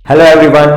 Hello everyone,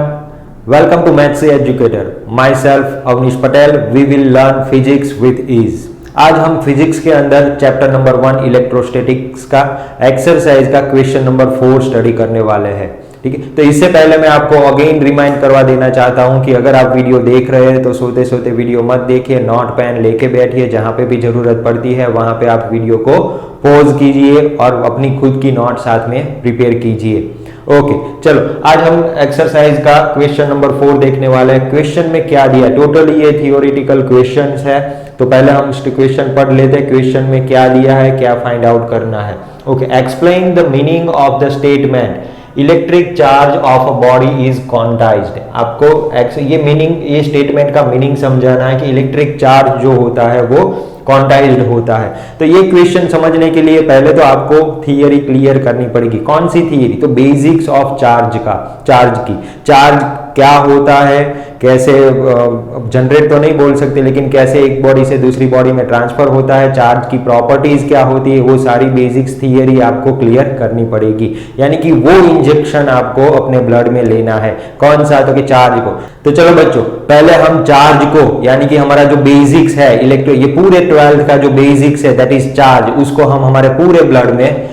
welcome to Maths Educator. Myself Avnish Patel. We will learn physics with ease. आज हम physics के अंदर chapter number 1 electrostatics का exercise का question number 4 study करने वाले हैं। ठीक है, तो इससे पहले मैं आपको अगेन रिमाइंड करवा देना चाहता हूं कि अगर आप वीडियो देख रहे हैं तो सोते सोते वीडियो मत देखिए, नोट पेन लेके बैठिए, जहां पे भी जरूरत पड़ती है वहां पे आप वीडियो को पॉज कीजिए और अपनी खुद की नोट साथ में प्रिपेयर कीजिए। ओके, चलो आज हम एक्सरसाइज का क्वेश्चन नंबर 4 देखने वाले हैं। क्वेश्चन में क्या दिया, टोटली ये थियोरिटिकल क्वेश्चंस है, तो पहले हम क्वेश्चन पढ़ लेते हैं। क्वेश्चन में क्या दिया है, क्या फाइंड आउट करना है। Okay, explain the meaning of the statement electric charge of a body is quantized. आपको ये मीनिंग, ये स्टेटमेंट का मीनिंग समझाना है कि इलेक्ट्रिक चार्ज जो होता है वो क्वांटाइज्ड होता है। तो ये क्वेश्चन समझने के लिए पहले तो आपको थियरी क्लियर करनी पड़ेगी। कौन सी थियरी? तो बेसिक्स ऑफ चार्ज क्या होता है, कैसे जनरेट तो नहीं बोल सकते, लेकिन कैसे एक बॉडी से दूसरी बॉडी में ट्रांसफर होता है, चार्ज की प्रॉपर्टीज क्या होती है, वो सारी बेसिक्स थियरी आपको क्लियर करनी पड़ेगी। यानी कि वो इंजेक्शन आपको अपने ब्लड में लेना है। कौन सा? तो कि चार्ज को। तो चलो बच्चों, पहले हम चार्ज को, यानी कि हमारा जो बेसिक्स है ये पूरे 12th का जो बेसिक्स है दैट इज चार्ज, उसको हम हमारे पूरे ब्लड में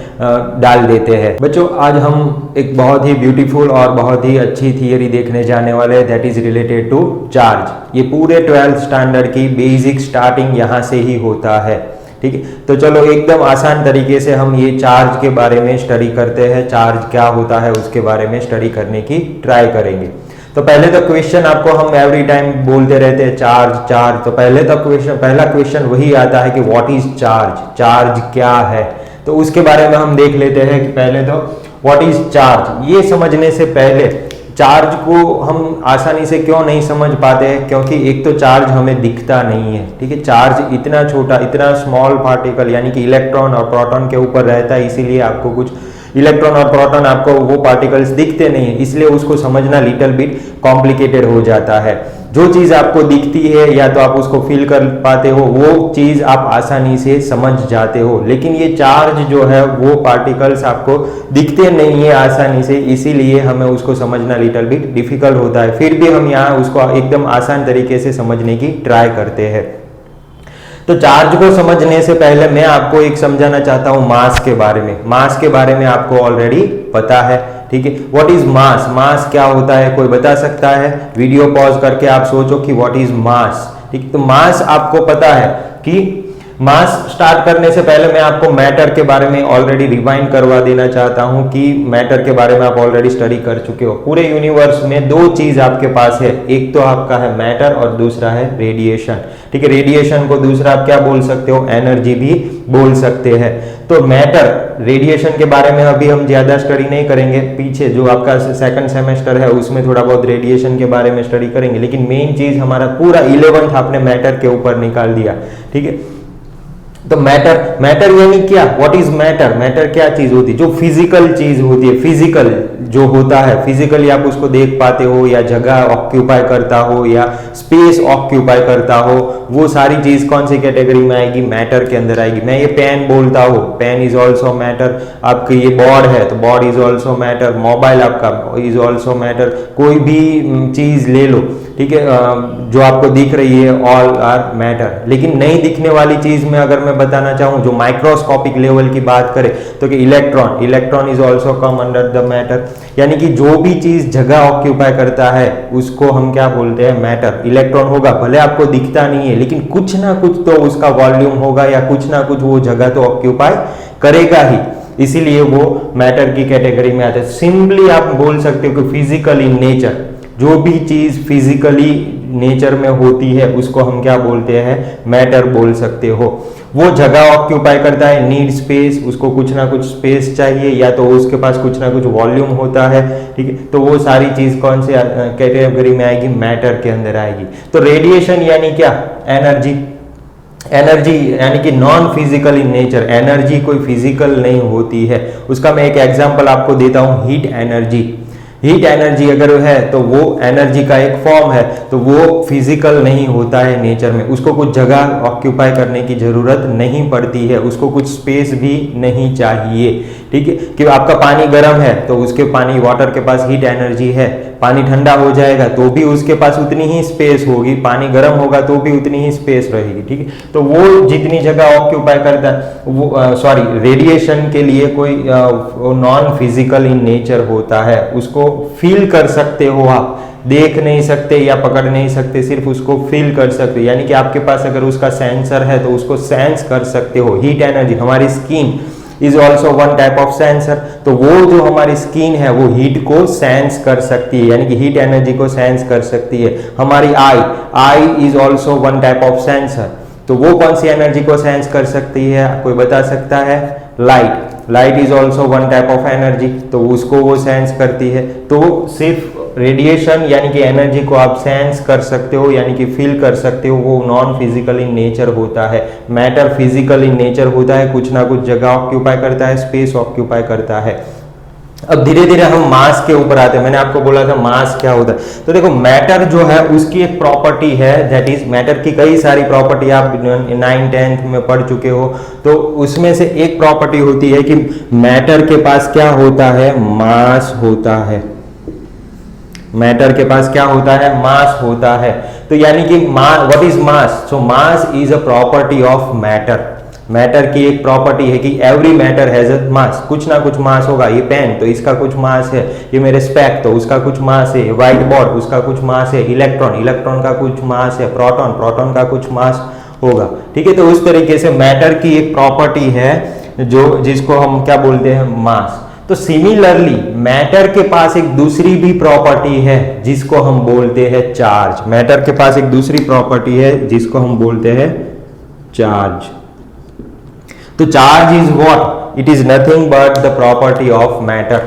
डाल देते हैं। बच्चों, आज हम एक बहुत ही ब्यूटीफुल और बहुत ही अच्छी थियरी देखने जाने वाले हैं that is related to charge. ये पूरे 12th स्टैंडर्ड की बेसिक स्टार्टिंग यहाँ से ही होता है। ठीक है, तो चलो एकदम आसान तरीके से हम ये चार्ज के बारे में स्टडी करते हैं। चार्ज क्या होता है उसके बारे में स्टडी करने की ट्राई करेंगे। तो पहले तो क्वेश्चन आपको हम एवरी टाइम बोलते रहते हैं चार्ज। तो पहला क्वेश्चन वही आता है कि व्हाट इज चार्ज क्या है। तो उसके बारे में हम देख लेते हैं कि पहले तो व्हाट इज चार्ज। ये समझने से पहले चार्ज को हम आसानी से क्यों नहीं समझ पाते हैं, क्योंकि एक तो चार्ज हमें दिखता नहीं है। ठीक है, चार्ज इतना छोटा, इतना स्मॉल पार्टिकल यानी कि इलेक्ट्रॉन और प्रोटॉन के ऊपर रहता है, इसीलिए आपको कुछ इलेक्ट्रॉन और प्रोटॉन आपको वो पार्टिकल्स दिखते नहीं है, इसलिए उसको समझना लिटिल बिट कॉम्प्लिकेटेड हो जाता है। जो चीज आपको दिखती है या तो आप उसको फील कर पाते हो, वो चीज आप आसानी से समझ जाते हो, लेकिन ये चार्ज जो है वो पार्टिकल्स आपको दिखते नहीं है आसानी से, इसीलिए हमें उसको समझना लिटिल बिट डिफिकल्ट होता है। फिर भी हम यहाँ उसको एकदम आसान तरीके से समझने की ट्राई करते हैं। तो चार्ज को समझने से पहले मैं आपको एक समझाना चाहता हूं मास के बारे में। मास के बारे में आपको ऑलरेडी पता है। ठीक है, व्हाट इज मास? मास क्या होता है, कोई बता सकता है? वीडियो पॉज करके आप सोचो कि व्हाट इज मास। ठीक, तो मास आपको पता है कि मास स्टार्ट करने से पहले मैं आपको मैटर के बारे में ऑलरेडी रिवाइंड करवा देना चाहता हूं कि मैटर के बारे में आप ऑलरेडी स्टडी कर चुके हो। पूरे यूनिवर्स में दो चीज आपके पास है, एक तो आपका है मैटर और दूसरा है रेडिएशन। ठीक है, रेडिएशन को दूसरा आप क्या बोल सकते हो? एनर्जी भी बोल सकते हैं। तो मैटर, रेडिएशन के बारे में अभी हम ज्यादा स्टडी नहीं करेंगे, पीछे जो आपका सेकंड सेमेस्टर है उसमें थोड़ा बहुत रेडिएशन के बारे में स्टडी करेंगे, लेकिन मेन चीज हमारा पूरा 11th आपने मैटर के ऊपर निकाल दिया। ठीक है, तो मैटर यानी क्या? What is matter? मैटर क्या चीज होती है? जो फिजिकल चीज होती है, फिजिकल जो होता है, फिजिकली आप उसको देख पाते हो या जगह ऑक्यूपाई करता हो या स्पेस ऑक्यूपाई करता हो, वो सारी चीज कौन सी कैटेगरी में आएगी? मैटर के अंदर आएगी। मैं ये पेन बोलता हूँ, पेन इज ऑल्सो मैटर। आपकी ये बोर्ड है तो board is also matter. Mobile आपका इज ऑल्सो मैटर। कोई भी चीज ले लो, ठीक है, जो आपको दिख रही है, ऑल आर मैटर। लेकिन नहीं दिखने वाली चीज में अगर मैं बताना चाहूं, जो माइक्रोस्कोपिक लेवल की बात करें तो कि electron is also come under the matter. यानी कि जो भी चीज जगह ऑक्यूपाई करता है उसको हम क्या बोलते हैं? मैटर। इलेक्ट्रॉन होगा, भले आपको दिखता नहीं है, लेकिन कुछ ना कुछ तो उसका वॉल्यूम होगा या कुछ ना कुछ वो जगह तो ऑक्यूपाई करेगा ही, इसीलिए वो मैटर की कैटेगरी में आता है। सिंपली आप बोल सकते हो कि फिजिकल इन नेचर, जो भी चीज फिजिकली नेचर में होती है उसको हम क्या बोलते हैं? मैटर बोल सकते हो। वो जगह ऑक्यूपाई करता है, नीड स्पेस, उसको कुछ ना कुछ स्पेस चाहिए या तो उसके पास कुछ ना कुछ वॉल्यूम होता है। ठीक है, तो वो सारी चीज कौन से कैटेगरी में आएगी? मैटर के अंदर आएगी। तो रेडिएशन यानी क्या? एनर्जी यानी कि non physical in nature. Energy कोई फिजिकल नहीं होती है। उसका मैं एक एग्जांपल आपको देता हूं, हीट एनर्जी अगर है तो वो एनर्जी का एक फॉर्म है, तो वो फिजिकल नहीं होता है नेचर में, उसको कुछ जगह ऑक्यूपाई करने की जरूरत नहीं पड़ती है, उसको कुछ स्पेस भी नहीं चाहिए। ठीक है, कि आपका पानी गर्म है तो उसके पानी वाटर के पास हीट एनर्जी है, पानी ठंडा हो जाएगा तो भी उसके पास उतनी ही स्पेस होगी, पानी गर्म होगा तो भी उतनी ही स्पेस रहेगी, ठीक है। तो वो जितनी जगह ऑक्यूपाई करता है वो रेडिएशन के लिए कोई नॉन फिजिकल इन नेचर होता है, उसको फील कर सकते हो आप, देख नहीं सकते या पकड़ नहीं सकते, सिर्फ उसको फील कर सकते हो, यानी कि आपके पास अगर उसका सेंसर है तो उसको सेंस कर सकते हो। हीट एनर्जी, हमारी skin is also one type of sensor, तो वो जो हमारी स्किन है वो हीट को सेंस कर सकती है, यानी कि हीट एनर्जी को सेंस कर सकती है। हमारी eye is also one type of sensor, तो वो कौन सी एनर्जी को सेंस कर सकती है, कोई बता सकता है? Light is also one type of energy, तो उसको वो सेंस करती है। तो सिर्फ रेडिएशन यानी कि एनर्जी को आप सेंस कर सकते हो, यानी कि फील कर सकते हो, वो नॉन फिजिकल इन नेचर होता है। मैटर फिजिकल इन नेचर होता है, कुछ ना कुछ जगह ऑक्यूपाई करता है, स्पेस ऑक्यूपाई करता है। अब धीरे धीरे हम मास के ऊपर आते हैं। मैंने आपको बोला था मास क्या होता है, तो देखो मैटर जो है उसकी एक प्रॉपर्टी है, दैट इज मैटर की कई सारी प्रॉपर्टी आप 9th 10th में पढ़ चुके हो, तो उसमें से एक प्रॉपर्टी होती है कि मैटर के पास क्या होता है, मास होता है। मैटर के पास क्या होता है, मास होता है। तो यानी कि what is mass? So mass is a property of matter. Matter की एक प्रॉपर्टी है कि एवरी मैटर हैज अ मास, कुछ ना कुछ मास होगा। ये पेन तो इसका कुछ मास है, ये मेरे स्पेक तो उसका कुछ मास है, व्हाइट बोर्ड उसका कुछ मास है, इलेक्ट्रॉन का कुछ मास है, प्रोटॉन का कुछ मास होगा, ठीक है। तो उस तरीके से मैटर की एक प्रॉपर्टी है जो जिसको हम क्या बोलते हैं, मास। तो सिमिलरली मैटर के पास एक दूसरी भी प्रॉपर्टी है जिसको हम बोलते हैं चार्ज। मैटर के पास एक दूसरी प्रॉपर्टी है जिसको हम बोलते हैं चार्ज। तो charge is what? It is nothing but the property of matter.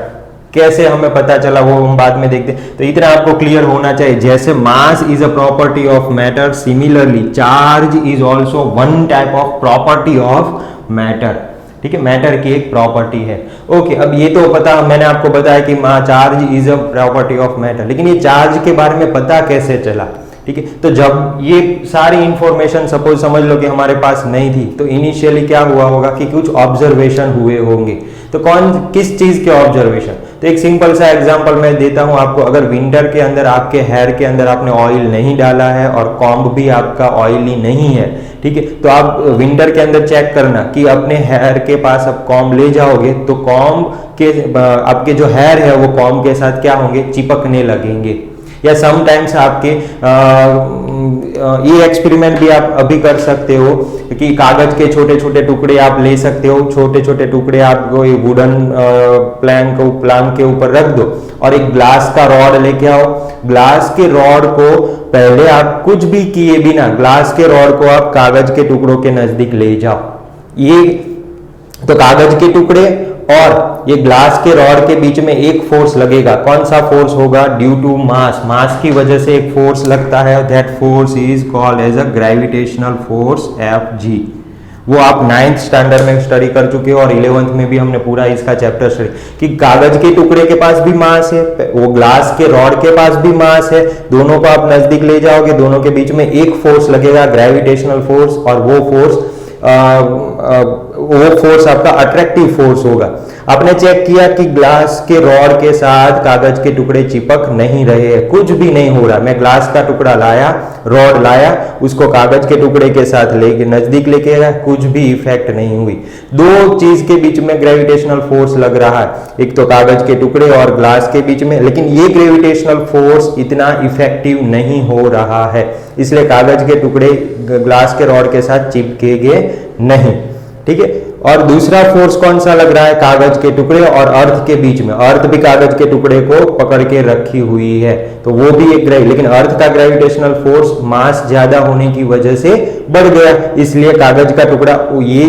कैसे हमें पता चला वो हम बाद में देखते हैं, तो इतना आपको क्लियर होना चाहिए। जैसे mass is a property of matter, similarly charge is also one type of property of matter, ठीक है। मैटर की एक प्रॉपर्टी है। ओके, अब ये तो पता, मैंने आपको बताया कि charge is a property of matter, लेकिन ये चार्ज के बारे में पता कैसे चला, ठीक है। तो जब ये सारी इंफॉर्मेशन सपोज समझ लो कि हमारे पास नहीं थी, तो इनिशियली क्या हुआ होगा कि कुछ ऑब्जर्वेशन हुए होंगे। तो किस चीज के ऑब्जर्वेशन? तो एक सिंपल सा एग्जांपल मैं देता हूं आपको। अगर विंटर के अंदर आपके हेयर के अंदर आपने ऑयल नहीं डाला है और कॉम्ब भी आपका ऑयली नहीं है, ठीक है, तो आप विंटर के अंदर चेक करना कि अपने हेयर के पास आप कॉम्ब ले जाओगे तो कॉम्ब के आपके जो हेयर है वो कॉम्ब के साथ क्या होंगे, चिपकने लगेंगे। या समटाइम्स आपके ये एक्सपेरिमेंट भी आप अभी कर सकते हो कि कागज के छोटे छोटे टुकड़े आप ले सकते हो, छोटे छोटे टुकड़े आप कोई वुडन प्लान के ऊपर रख दो और एक ग्लास का रॉड लेके आओ। ग्लास के रॉड को पहले आप कुछ भी किए बिना ग्लास के रॉड को आप कागज के टुकड़ों के नजदीक ले जाओ। ये तो कागज के टुकड़े और ये ग्लास के रॉड के बीच में एक फोर्स लगेगा। कौन सा फोर्स होगा? Due to mass. मास की वजह से एक फोर्स लगता है, that force is called as a gravitational force Fg। वो आप 9th स्टैंडर्ड में स्टडी कर चुके हो और 11th में भी हमने पूरा इसका चैप्टर स्टडी कि कागज के टुकड़े के पास भी मास है, वो ग्लास के रॉड के पास भी मास है, दोनों को आप नजदीक ले जाओगे, दोनों के बीच में एक फोर्स लगेगा, ग्रेविटेशनल फोर्स, और वो फोर्स आपका अट्रैक्टिव फोर्स होगा। आपने चेक किया कि ग्लास के रॉड के साथ कागज के टुकड़े चिपक नहीं रहे हैं, कुछ भी नहीं हो रहा। मैं ग्लास का टुकड़ा लाया, रॉड लाया, उसको कागज के टुकड़े के साथ लेके नजदीक लेके गया, कुछ भी इफेक्ट नहीं हुई। दो चीज के बीच में ग्रेविटेशनल फोर्स लग रहा है, एक तो कागज के टुकड़े और ग्लास के बीच में, लेकिन ये ग्रेविटेशनल फोर्स इतना इफेक्टिव नहीं हो रहा है, इसलिए कागज के टुकड़े ग्लास के रॉड के साथ चिपकेंगे नहीं, ठीक है। और दूसरा फोर्स कौन सा लग रहा है? कागज के टुकड़े और अर्थ के बीच में। अर्थ भी कागज के टुकड़े को पकड़ के रखी हुई है, तो वो भी एक लेकिन अर्थ का ग्रेविटेशनल फोर्स मास ज्यादा होने की वजह से बढ़ गया, इसलिए कागज का टुकड़ा ये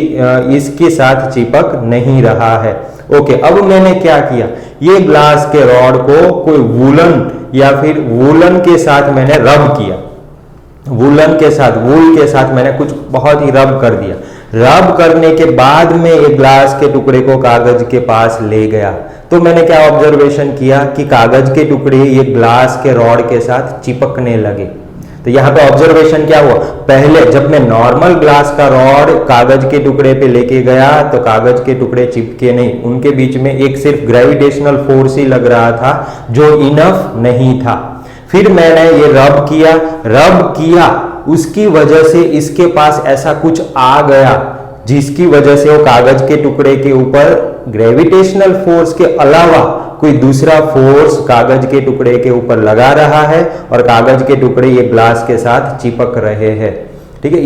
इसके साथ चिपक नहीं रहा है। ओके, अब मैंने क्या किया, ये ग्लास के रॉड को कोई वूलन या फिर वूलन के साथ मैंने रब किया, वूलन के साथ, वूल के साथ मैंने कुछ बहुत ही रब कर दिया। रब करने के बाद में एक ग्लास के टुकड़े को कागज के पास ले गया, तो मैंने क्या ऑब्जर्वेशन किया कि कागज के टुकड़े ये ग्लास के रॉड के साथ चिपकने लगे। तो यहाँ पे ऑब्जर्वेशन क्या हुआ, पहले जब मैं नॉर्मल ग्लास का रॉड कागज के टुकड़े पे लेके गया तो कागज के टुकड़े चिपके नहीं, उनके बीच में एक सिर्फ ग्रेविटेशनल फोर्स ही लग रहा था जो इनफ नहीं था। फिर मैंने ये रब किया, उसकी वजह से इसके पास ऐसा कुछ आ गया जिसकी वजह से वो कागज के टुकड़े के ऊपर ग्रेविटेशनल फोर्स के अलावा कोई दूसरा फोर्स कागज के टुकड़े के ऊपर लगा रहा है और कागज के टुकड़े ये ग्लास के साथ चिपक रहे हैं। ठीक है,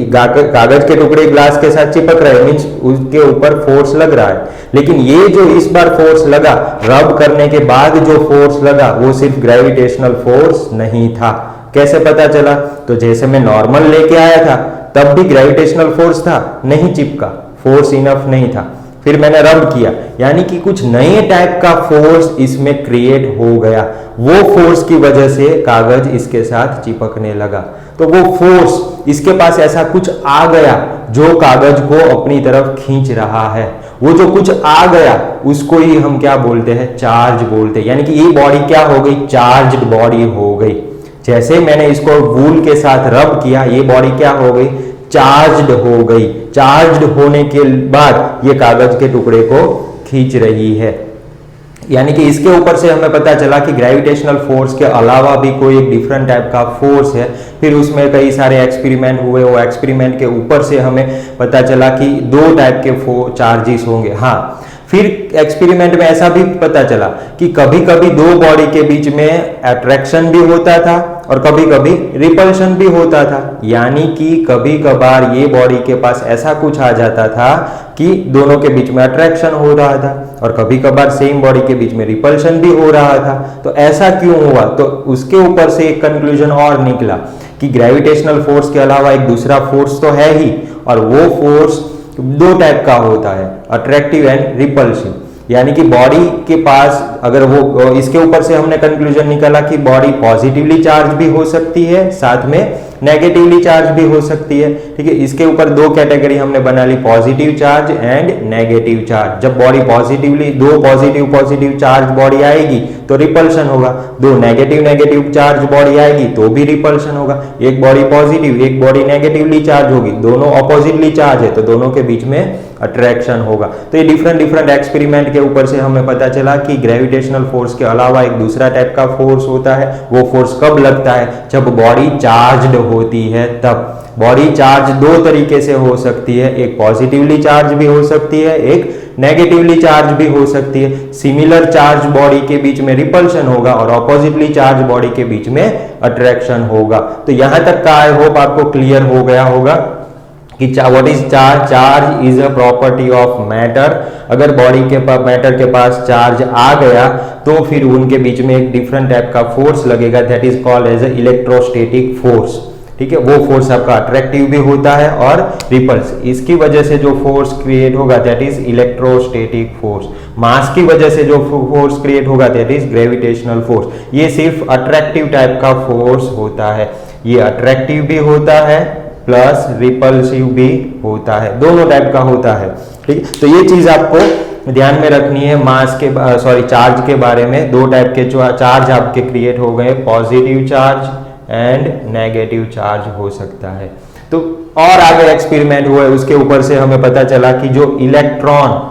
कागज के टुकड़े ग्लास के साथ चिपक रहे हैं मींस उसके ऊपर फोर्स लग रहा है, लेकिन ये जो इस बार फोर्स लगा, रब करने के बाद जो फोर्स लगा वो सिर्फ ग्रेविटेशनल फोर्स नहीं था। कैसे पता चला, तो जैसे मैं नॉर्मल लेके आया था तब भी ग्रेविटेशनल फोर्स था, नहीं चिपका, फोर्स इनफ नहीं था। फिर मैंने रब किया, यानी कि कुछ नए टाइप का फोर्स इसमें क्रिएट हो गया, वो फोर्स की वजह से कागज इसके साथ चिपकने लगा। तो वो फोर्स, इसके पास ऐसा कुछ आ गया जो कागज को अपनी तरफ खींच रहा है, वो जो कुछ आ गया उसको ही हम क्या बोलते हैं, चार्ज बोलते हैं। यानी कि ये बॉडी क्या हो गई, चार्ज्ड बॉडी हो गई। जैसे मैंने इसको वूल के साथ रब किया, ये बॉडी क्या हो गई, चार्ज्ड हो गई। चार्ज्ड होने के बाद ये कागज के टुकड़े को खींच रही है। यानी कि इसके ऊपर से हमें पता चला कि ग्रेविटेशनल फोर्स के अलावा भी कोई एक डिफरेंट टाइप का फोर्स है। फिर उसमें कई सारे एक्सपेरिमेंट हुए, वो एक्सपेरिमेंट के ऊपर से हमें पता चला कि दो टाइप के चार्जेस होंगे। हाँ, फिर एक्सपेरिमेंट में ऐसा भी पता चला कि कभी कभी दो बॉडी के बीच में अट्रैक्शन भी होता था और कभी कभी रिपल्शन भी होता था। यानी कि कभी कभार ये बॉडी के पास ऐसा कुछ आ जाता था कि दोनों के बीच में अट्रैक्शन हो रहा था और कभी कभार सेम बॉडी के बीच में रिपल्शन भी हो रहा था। तो ऐसा क्यों हुआ, तो उसके ऊपर से एक कंक्लूजन और निकला कि ग्रेविटेशनल फोर्स के अलावा एक दूसरा फोर्स तो है ही, और वो फोर्स दो टाइप का होता है, अट्रैक्टिव एंड रिपल्सिव। यानी कि बॉडी के पास अगर वो, इसके ऊपर से हमने कंक्लूजन निकाला कि बॉडी पॉजिटिवली चार्ज भी हो सकती है, साथ में नेगेटिवली चार्ज भी हो सकती है। ठीक है, इसके ऊपर दो कैटेगरी हमने बना ली, positive charge and negative charge. जब बॉडी पॉजिटिवली, दो पॉजिटिव चार्ज बॉडी आएगी तो रिपल्शन होगा, दो नेगेटिव चार्ज बॉडी आएगी तो भी रिपल्शन होगा। एक बॉडी पॉजिटिव, एक बॉडी नेगेटिवली चार्ज होगी, दोनों ऑपोजिटली चार्ज है तो दोनों के बीच में अट्रैक्शन होगा। तो ये डिफरेंट एक्सपेरिमेंट के ऊपर से हमें पता चला कि ग्रेविटेशनल फोर्स के अलावा एक दूसरा टाइप का फोर्स होता है। वो फोर्स कब लगता है, जब बॉडी चार्ज्ड होती है तब। बॉडी चार्ज दो तरीके से हो सकती है, एक पॉजिटिवली चार्ज भी हो सकती है, एक नेगेटिवली चार्ज भी हो सकती है। सिमिलर चार्ज बॉडी के बीच में रिपल्शन होगा और ऑपोजिटली चार्ज बॉडी के बीच में अट्रैक्शन होगा। तो यहां तक का आई होप आपको क्लियर हो गया होगा कि what is charge. Charge is a property of matter. अगर बॉडी के पास, मैटर के पास चार्ज आ गया तो फिर उनके बीच में एक डिफरेंट टाइप का फोर्स लगेगा, that is called as a electrostatic force. ठीक है, वो फोर्स आपका अट्रैक्टिव भी होता है और रिपल्स। इसकी वजह से जो फोर्स क्रिएट होगा दैट इज इलेक्ट्रोस्टैटिक फोर्स। मास की वजह से जो फोर्स क्रिएट होगा दैट इज ग्रेविटेशनल फोर्स। ये सिर्फ अट्रैक्टिव टाइप का फोर्स होता है, ये अट्रैक्टिव भी होता है प्लस रिपल्सिव भी होता है, दोनों टाइप का होता है। ठीक है, तो ये चीज आपको ध्यान में रखनी है। मास के चार्ज के बारे में दो टाइप के चार्ज आपके क्रिएट हो गए, positive charge and negative charge हो सकता है। तो और आगे एक्सपेरिमेंट हुए, उसके ऊपर से हमें पता चला कि जो इलेक्ट्रॉन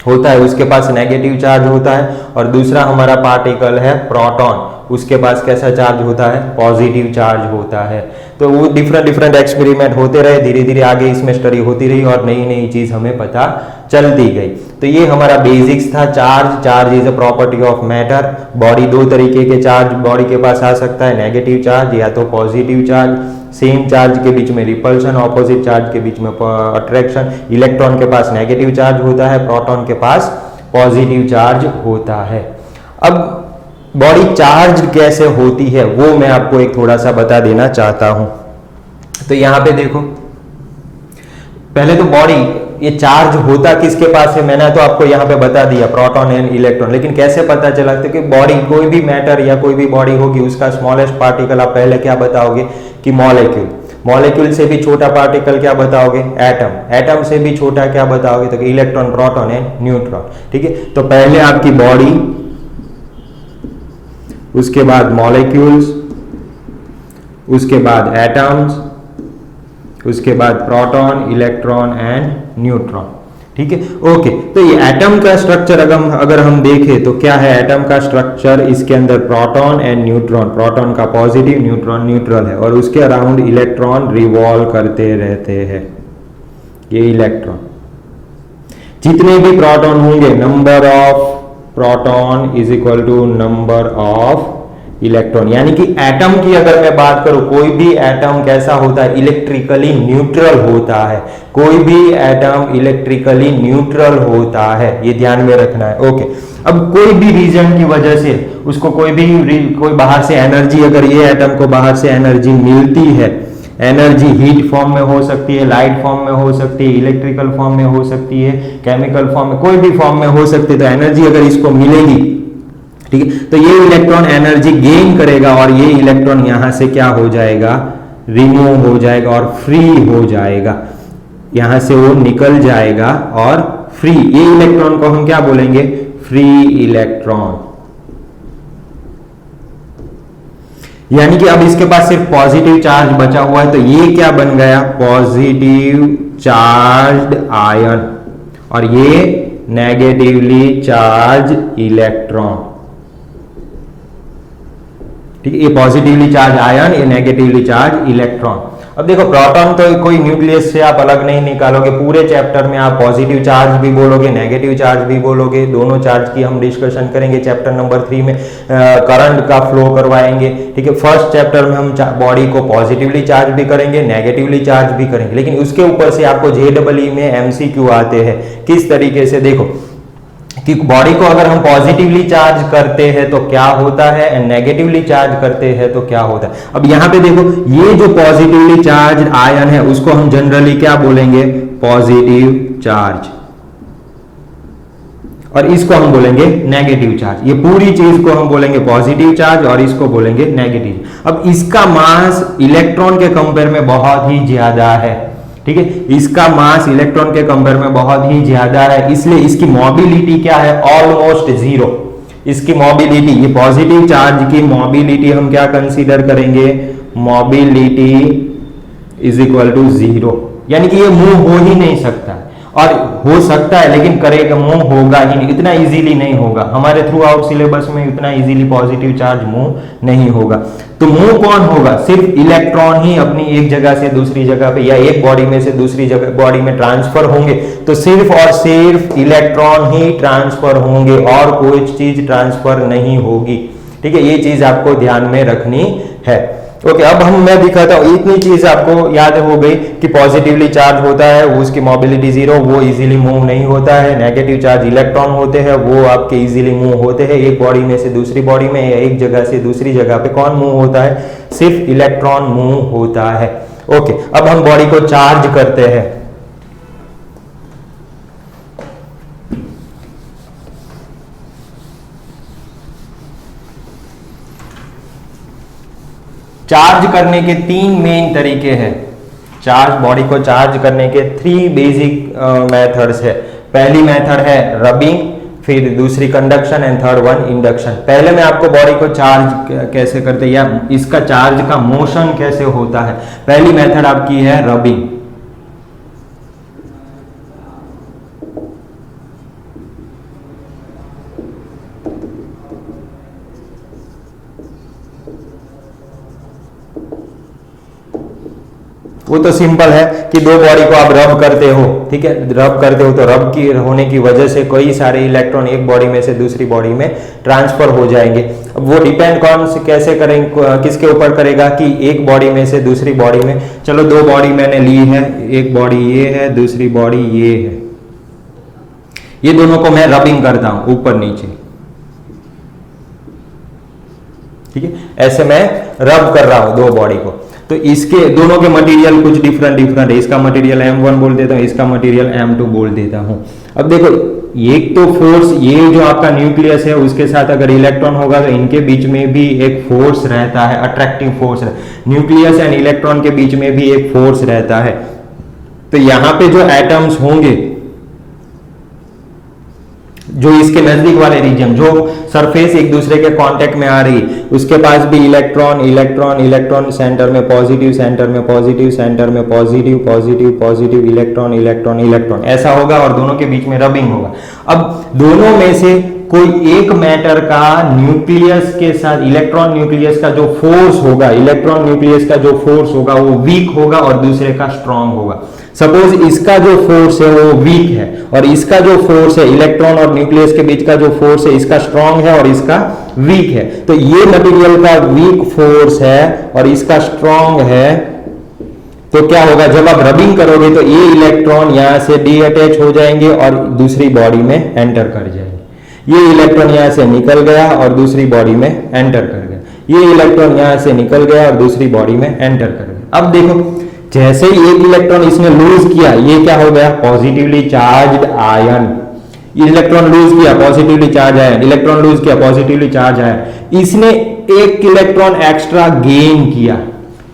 होता है उसके पास नेगेटिव चार्ज होता है और दूसरा हमारा पार्टिकल है प्रोटॉन, उसके पास कैसा चार्ज होता है, पॉजिटिव चार्ज होता है। तो वो डिफरेंट एक्सपेरिमेंट होते रहे, धीरे धीरे आगे इसमें स्टडी होती रही और नई नई चीज हमें पता चलती गई। तो ये हमारा बेसिक्स था। Charge is a property of matter. Body दो तरीके के चार्ज बॉडी के पास आ सकता है, नेगेटिव चार्ज या तो पॉजिटिव चार्ज। सेम चार्ज के बीच में रिपल्शन, ऑपोजिट चार्ज के बीच में अट्रैक्शन। इलेक्ट्रॉन के पास नेगेटिव चार्ज होता है, प्रोटॉन के पास पॉजिटिव चार्ज होता है। अब बॉडी चार्ज कैसे होती है वो मैं आपको एक थोड़ा सा बता देना चाहता हूं। तो यहां पे देखो, पहले तो बॉडी ये चार्ज होता किसके पास है, मैंने तो आपको यहां पे बता दिया, प्रोटॉन एंड इलेक्ट्रॉन। लेकिन कैसे पता चला, क्योंकि बॉडी, कोई भी मैटर या कोई भी बॉडी होगी उसका स्मॉलेस्ट पार्टिकल आप पहले क्या बताओगे कि मॉलिक्यूल। मॉलिक्यूल से भी छोटा पार्टिकल क्या बताओगे, एटम। एटम से भी छोटा क्या बताओगे, तो इलेक्ट्रॉन, प्रोटॉन एंड न्यूट्रॉन। ठीक है, तो पहले आपकी बॉडी, उसके बाद मॉलिक्यूल्स, उसके बाद एटम्स, उसके बाद प्रोटॉन, इलेक्ट्रॉन एंड न्यूट्रॉन। ठीक है, ओके। तो ये एटम का स्ट्रक्चर अगर हम देखें तो क्या है एटम का स्ट्रक्चर, इसके अंदर प्रोटॉन एंड न्यूट्रॉन, प्रोटॉन का पॉजिटिव, न्यूट्रॉन न्यूट्रल है, और उसके अराउंड इलेक्ट्रॉन रिवॉल्व करते रहते हैं। ये इलेक्ट्रॉन, जितने भी प्रोटॉन होंगे, number of proton is equal to number of electron. यानी कि एटम की अगर मैं बात करूं, कोई भी एटम कैसा होता है, इलेक्ट्रिकली न्यूट्रल होता है। कोई भी एटम इलेक्ट्रिकली न्यूट्रल होता है, ये ध्यान में रखना है। ओके, अब कोई भी रीजन की वजह से उसको कोई बाहर से एनर्जी, अगर ये एटम को बाहर से एनर्जी मिलती है, एनर्जी हीट फॉर्म में हो सकती है, लाइट फॉर्म में हो सकती है, इलेक्ट्रिकल फॉर्म में हो सकती है, केमिकल फॉर्म में, कोई भी फॉर्म में हो सकती है, तो एनर्जी अगर इसको मिलेगी, ठीक है, तो ये इलेक्ट्रॉन एनर्जी गेन करेगा और ये इलेक्ट्रॉन यहां से क्या हो जाएगा, रिमूव हो जाएगा और फ्री हो जाएगा। यहां से वो निकल जाएगा और फ्री, ये इलेक्ट्रॉन को हम क्या बोलेंगे, फ्री इलेक्ट्रॉन। यानी कि अब इसके पास सिर्फ पॉजिटिव चार्ज बचा हुआ है, तो ये क्या बन गया, पॉजिटिव चार्ज्ड आयन, और ये नेगेटिवली चार्ज इलेक्ट्रॉन। ठीक है, ये पॉजिटिवली चार्ज आयन, ये नेगेटिवली चार्ज इलेक्ट्रॉन। अब देखो, प्रोटॉन तो कोई न्यूक्लियस से आप अलग नहीं निकालोगे, पूरे चैप्टर में आप पॉजिटिव चार्ज भी बोलोगे, नेगेटिव चार्ज भी बोलोगे, दोनों चार्ज की हम डिस्कशन करेंगे। चैप्टर नंबर 3 में करंट का फ्लो करवाएंगे। ठीक है, फर्स्ट चैप्टर में हम बॉडी को पॉजिटिवली चार्ज भी करेंगे, नेगेटिवली चार्ज भी करेंगे, लेकिन उसके ऊपर से आपको JEE में MCQ आते हैं। किस तरीके से, देखो कि बॉडी को अगर हम पॉजिटिवली चार्ज करते हैं तो क्या होता है, एंड नेगेटिवली चार्ज करते हैं तो क्या होता है। अब यहां पे देखो, ये जो पॉजिटिवली चार्ज आयन है उसको हम जनरली क्या बोलेंगे, पॉजिटिव चार्ज, और इसको हम बोलेंगे नेगेटिव चार्ज। ये पूरी चीज को हम बोलेंगे पॉजिटिव चार्ज और इसको बोलेंगे नेगेटिव। अब इसका मास इलेक्ट्रॉन के कंपेयर में बहुत ही ज्यादा है। ठीक है, इसका मास इलेक्ट्रॉन के कंपेयर में बहुत ही ज्यादा है, इसलिए इसकी मोबिलिटी क्या है, ऑलमोस्ट जीरो। इसकी मोबिलिटी, ये पॉजिटिव चार्ज की मोबिलिटी हम क्या कंसीडर करेंगे, mobility is equal to zero. यानी कि ये मूव हो ही नहीं सकता है, और हो सकता है लेकिन करेगा, मूव होगा ही नहीं, इतना इजीली नहीं होगा। हमारे थ्रू आउट सिलेबस में इतना इजीली पॉजिटिव चार्ज मूव नहीं होगा। तो मूव कौन होगा, सिर्फ इलेक्ट्रॉन ही अपनी एक जगह से दूसरी जगह पे, या एक बॉडी में से दूसरी जगह बॉडी में ट्रांसफर होंगे, तो सिर्फ और सिर्फ इलेक्ट्रॉन ही ट्रांसफर होंगे और कोई चीज ट्रांसफर नहीं होगी। ठीक है, ये चीज आपको ध्यान में रखनी है। ओके, अब मैं दिखाता हूं, इतनी चीज आपको याद हो गई कि पॉजिटिवली चार्ज होता है वो, उसकी मोबिलिटी जीरो, वो इजीली मूव नहीं होता है। नेगेटिव चार्ज इलेक्ट्रॉन होते हैं, वो आपके इजीली मूव होते हैं, एक बॉडी में से दूसरी बॉडी में, या एक जगह से दूसरी जगह पे कौन मूव होता है, सिर्फ इलेक्ट्रॉन मूव होता है। ओके, अब हम बॉडी को चार्ज करते हैं। चार्ज करने के 3 मेन तरीके हैं। चार्ज, बॉडी को चार्ज करने के 3 बेसिक मेथड्स है। पहली मेथड है रबिंग, फिर दूसरी conduction and third one induction. पहले मैं आपको बॉडी को चार्ज कैसे करते हैं या इसका चार्ज का मोशन कैसे होता है। पहली मेथड आपकी है रबिंग। वो तो सिंपल है कि दो बॉडी को आप रब करते हो, ठीक है, रब करते हो तो रब की होने की वजह से कई सारे इलेक्ट्रॉन एक बॉडी में से दूसरी बॉडी में ट्रांसफर हो जाएंगे। अब वो डिपेंड कौन से कैसे करेंगे, किसके ऊपर करेगा कि एक बॉडी में से दूसरी बॉडी में, चलो 2 बॉडी मैंने ली है, एक बॉडी ये है, दूसरी बॉडी ये है, ये दोनों को मैं रबिंग करता हूं ऊपर नीचे, ठीक है, ऐसे मैं रब कर रहा हूं 2 बॉडी को। तो इसके दोनों के मटेरियल कुछ डिफरेंट है। इसका मटेरियल M1 बोल देता हूं, इसका मटेरियल M2 बोल देता हूं। अब देखो, एक तो फोर्स, ये जो आपका न्यूक्लियस है उसके साथ अगर इलेक्ट्रॉन होगा तो इनके बीच में भी एक फोर्स रहता है, attractive force. Nucleus and electron के बीच में भी एक फोर्स रहता है। तो यहां पे जो एटम्स होंगे जो इसके नजदीक वाले रीजन, जो सरफेस एक दूसरे के कांटेक्ट में आ रही, उसके पास भी इलेक्ट्रॉन इलेक्ट्रॉन इलेक्ट्रॉन, सेंटर में पॉजिटिव, सेंटर में पॉजिटिव, सेंटर में positive positive positive, electron electron electron, ऐसा होगा और दोनों के बीच में रबिंग होगा। अब दोनों में से कोई एक मैटर का न्यूक्लियस के साथ, इलेक्ट्रॉन न्यूक्लियस का जो फोर्स होगा, इलेक्ट्रॉन न्यूक्लियस का जो फोर्स होगा वो वीक होगा और दूसरे का स्ट्रांग होगा। सपोज इसका जो फोर्स है वो वीक है और इसका जो फोर्स है, इलेक्ट्रॉन और न्यूक्लियस के बीच का जो फोर्स है, इसका स्ट्रांग है और इसका वीक है। तो ये मटेरियल का वीक फोर्स है और इसका स्ट्रांग है, तो क्या होगा, जब आप रबिंग करोगे तो ये इलेक्ट्रॉन यहां से डीअटैच हो जाएंगे और दूसरी बॉडी में एंटर कर जाएंगे। ये इलेक्ट्रॉन यहां से निकल गया और दूसरी बॉडी में एंटर कर गया, ये इलेक्ट्रॉन यहां से निकल गया और दूसरी बॉडी में एंटर कर गया। अब देखो, जैसे ही एक इलेक्ट्रॉन इसने लूज किया, ये क्या हो गया, positively charged ion. Electron lose किया, positively charge ion, electron lose किया, पॉजिटिवली चार्ज आयन। इसने एक इलेक्ट्रॉन एक्स्ट्रा गेन किया,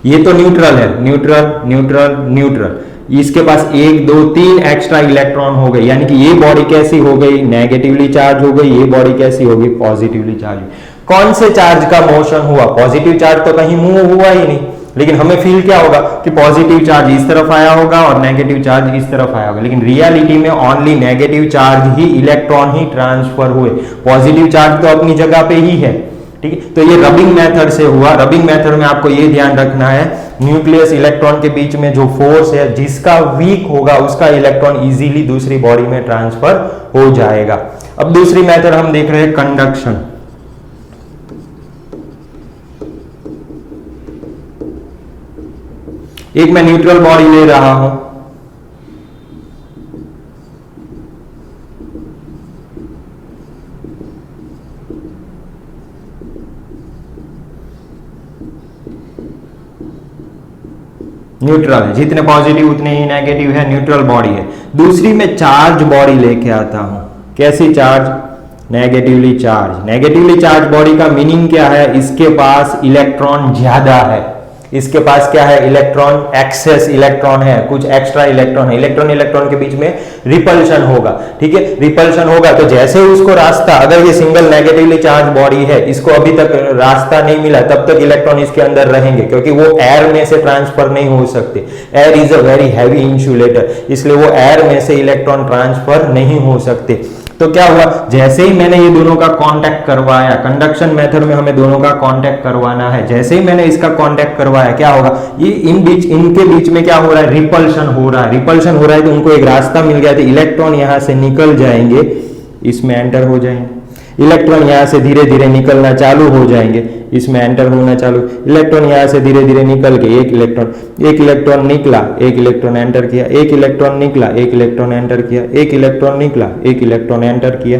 ये तो न्यूट्रल है, न्यूट्रल न्यूट्रल न्यूट्रल, इसके पास 1 2 3 एक्स्ट्रा इलेक्ट्रॉन हो गए, यानी कि ये बॉडी कैसी हो गई, नेगेटिवली चार्ज हो गई, ये बॉडी कैसी होगी, पॉजिटिवली चार्ज। कौन से चार्ज का मोशन हुआ, पॉजिटिव चार्ज तो कहीं मूव हुआ ही नहीं, लेकिन हमें फील क्या होगा कि पॉजिटिव चार्ज इस तरफ आया होगा और नेगेटिव चार्ज इस तरफ आया होगा, लेकिन रियलिटी में ओनली नेगेटिव चार्ज ही, इलेक्ट्रॉन ही ट्रांसफर हुए, पॉजिटिव चार्ज तो अपनी जगह पे ही है। ठीक है, तो ये रबिंग मेथड से हुआ। रबिंग मेथड में आपको ये ध्यान रखना है, न्यूक्लियस इलेक्ट्रॉन के बीच में जो फोर्स है, जिसका वीक होगा उसका इलेक्ट्रॉन इजीली दूसरी बॉडी में ट्रांसफर हो जाएगा। अब दूसरी मेथड हम देख रहे हैं, कंडक्शन। एक मैं न्यूट्रल बॉडी ले रहा हूं, न्यूट्रल है, जितने पॉजिटिव उतने ही नेगेटिव है, न्यूट्रल बॉडी है। दूसरी में चार्ज बॉडी लेके आता हूं, कैसी charge, negatively charge. Negatively charge body का मीनिंग क्या है, इसके पास इलेक्ट्रॉन ज्यादा है, इसके पास क्या है, इलेक्ट्रॉन एक्सेस इलेक्ट्रॉन है, कुछ एक्स्ट्रा इलेक्ट्रॉन है, इलेक्ट्रॉन इलेक्ट्रॉन के बीच में रिपल्शन होगा। ठीक है, रिपल्शन होगा तो जैसे ही उसको रास्ता, अगर ये सिंगल नेगेटिवली चार्ज बॉडी है, इसको अभी तक रास्ता नहीं मिला, तब तक इलेक्ट्रॉन इसके अंदर रहेंगे, क्योंकि वो एयर में से ट्रांसफर नहीं हो सकते। Air is a very heavy insulator, इसलिए वो एयर में से इलेक्ट्रॉन ट्रांसफर नहीं हो सकते। तो क्या हुआ, जैसे ही मैंने ये दोनों का कांटेक्ट करवाया, कंडक्शन मेथड में हमें दोनों का कांटेक्ट करवाना है, जैसे ही मैंने इसका कांटेक्ट करवाया, क्या होगा, ये इनके बीच में क्या हो रहा है, रिपल्शन हो रहा है। रिपल्शन हो रहा है तो उनको एक रास्ता मिल गया, तो इलेक्ट्रॉन यहां से निकल जाएंगे, इसमें एंटर हो जाएंगे, इलेक्ट्रॉन यहां से धीरे धीरे निकलना चालू हो जाएंगे, इसमें एंटर होना चालू, इलेक्ट्रॉन यहां से धीरे धीरे निकल के, एक इलेक्ट्रॉन निकला, एक इलेक्ट्रॉन एंटर किया, एक इलेक्ट्रॉन निकला, एक इलेक्ट्रॉन एंटर किया, एक इलेक्ट्रॉन निकला, एक इलेक्ट्रॉन एंटर किया,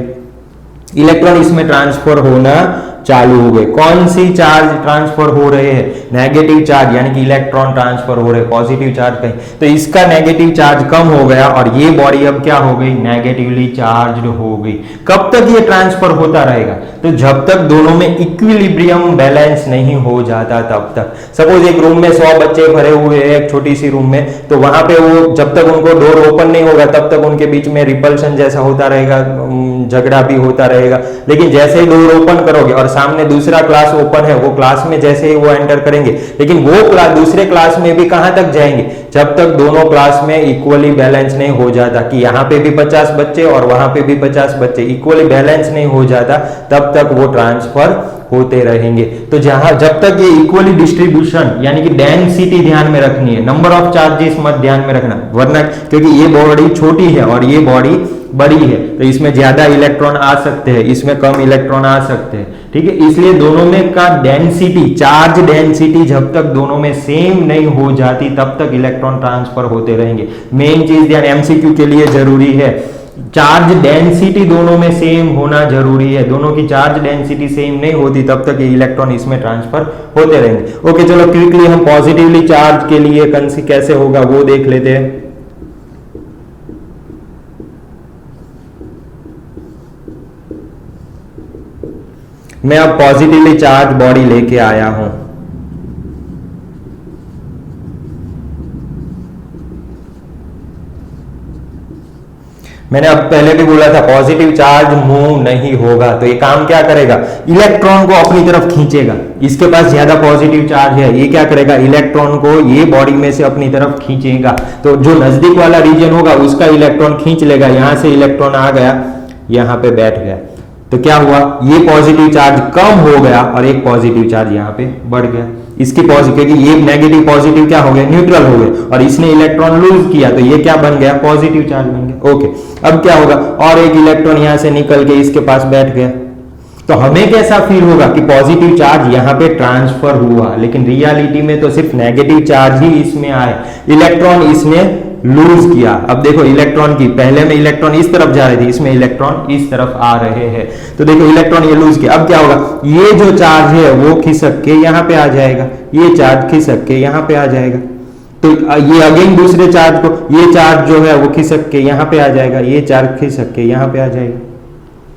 इलेक्ट्रॉन इसमें ट्रांसफर होना चालू हो गए। कौन सी चार्ज ट्रांसफर हो रहे हैं, नेगेटिव चार्ज, यानी कि इलेक्ट्रॉन ट्रांसफर हो रहे हैं, पॉजिटिव चार्ज कहीं, तो इसका नेगेटिव चार्ज कम हो गया और ये बॉडी अब क्या हो गई, नेगेटिवली चार्ज्ड हो गई। कब तक ये ट्रांसफर होता रहेगा, तो जब तक दोनों में इक्विलिब्रियम बैलेंस नहीं हो जाता तब तक। सपोज एक रूम में 100 बच्चे भरे हुए हैं, एक छोटी सी रूम में, तो वहां पे वो जब तक उनको डोर ओपन नहीं होगा तब तक उनके बीच में रिपल्शन जैसा होता रहेगा, झगड़ा भी होता रहेगा। लेकिन जैसे ही डोर ओपन करोगे और सामने दूसरा क्लास ओपन है, वो क्लास में जैसे ही वो एंटर करेंगे, लेकिन वो क्लास दूसरे क्लास में भी कहां तक जाएंगे, जब तक दोनों क्लास में इक्वली बैलेंस नहीं हो जाता, कि यहां पे भी 50 बच्चे और वहां पे भी 50 बच्चे, इक्वली बैलेंस नहीं हो जाता, तब तक वो ट्रांसफर होते रहेंगे। तो जहां जब तक ये इक्वली डिस्ट्रीब्यूशन, यानी कि डेंसिटी ध्यान में रखनी है, नंबर ऑफ चार्जेस मत ध्यान में रखना, वरना क्योंकि ये बॉडी छोटी है और ये बॉडी बड़ी है, तो इसमें ज्यादा इलेक्ट्रॉन आ सकते हैं, इसमें कम इलेक्ट्रॉन आ सकते हैं। ठीक है, इसलिए दोनों में का डेंसिटी, चार्ज डेंसिटी जब तक दोनों में सेम नहीं हो जाती तब तक इलेक्ट्रॉन ट्रांसफर होते रहेंगे। मेन चीज ध्यान एमसीक्यू के लिए जरूरी है, चार्ज डेंसिटी दोनों में सेम होना जरूरी है। दोनों की चार्ज डेंसिटी सेम नहीं होती तब तक ये इलेक्ट्रॉन इसमें ट्रांसफर होते रहेंगे। ओके, चलो क्विकली हम पॉजिटिवली चार्ज के लिए कैसे होगा वो देख लेते हैं। मैं अब पॉजिटिवली चार्ज बॉडी लेके आया हूं, मैंने अब पहले भी बोला था पॉजिटिव चार्ज मूव नहीं होगा, तो ये काम क्या करेगा, इलेक्ट्रॉन को अपनी तरफ खींचेगा। इसके पास ज्यादा पॉजिटिव चार्ज है, ये क्या करेगा, इलेक्ट्रॉन को ये बॉडी में से अपनी तरफ खींचेगा। तो जो नजदीक वाला रीजन होगा उसका इलेक्ट्रॉन खींच लेगा, यहां से इलेक्ट्रॉन आ गया, यहां पे बैठ गया, तो क्या हुआ, ये पॉजिटिव चार्ज कम हो गया और एक पॉजिटिव चार्ज यहां पे बढ़ गया। इसकी पॉजिटिव, क्योंकि ये नेगेटिव पॉजिटिव क्या हो गया, न्यूट्रल हो गए, और इसने इलेक्ट्रॉन लूज किया तो ये क्या बन गया, पॉजिटिव चार्ज बन गया। ओके, अब क्या होगा, और एक इलेक्ट्रॉन यहां से निकल के इसके पास बैठ गया, तो हमें कैसा फील होगा कि पॉजिटिव चार्ज यहां पे ट्रांसफर हुआ, लेकिन रियलिटी में तो सिर्फ नेगेटिव चार्ज ही इसमें आए, इलेक्ट्रॉन इसने लूज किया। अब देखो इलेक्ट्रॉन की, पहले में इलेक्ट्रॉन इस तरफ जा रहे थे, इसमें इलेक्ट्रॉन इस तरफ आ रहे हैं, तो देखो इलेक्ट्रॉन ये लूज किया। अब क्या होगा, ये जो चार्ज है वो खिसक के यहां पे आ जाएगा, ये चार्ज खिसक के यहां पे आ जाएगा, तो ये अगेन दूसरे चार्ज को, ये चार्ज जो है वो खिसक के यहां पे आ जाएगा, ये चार्ज खिसक के यहां पे आ जाएगा,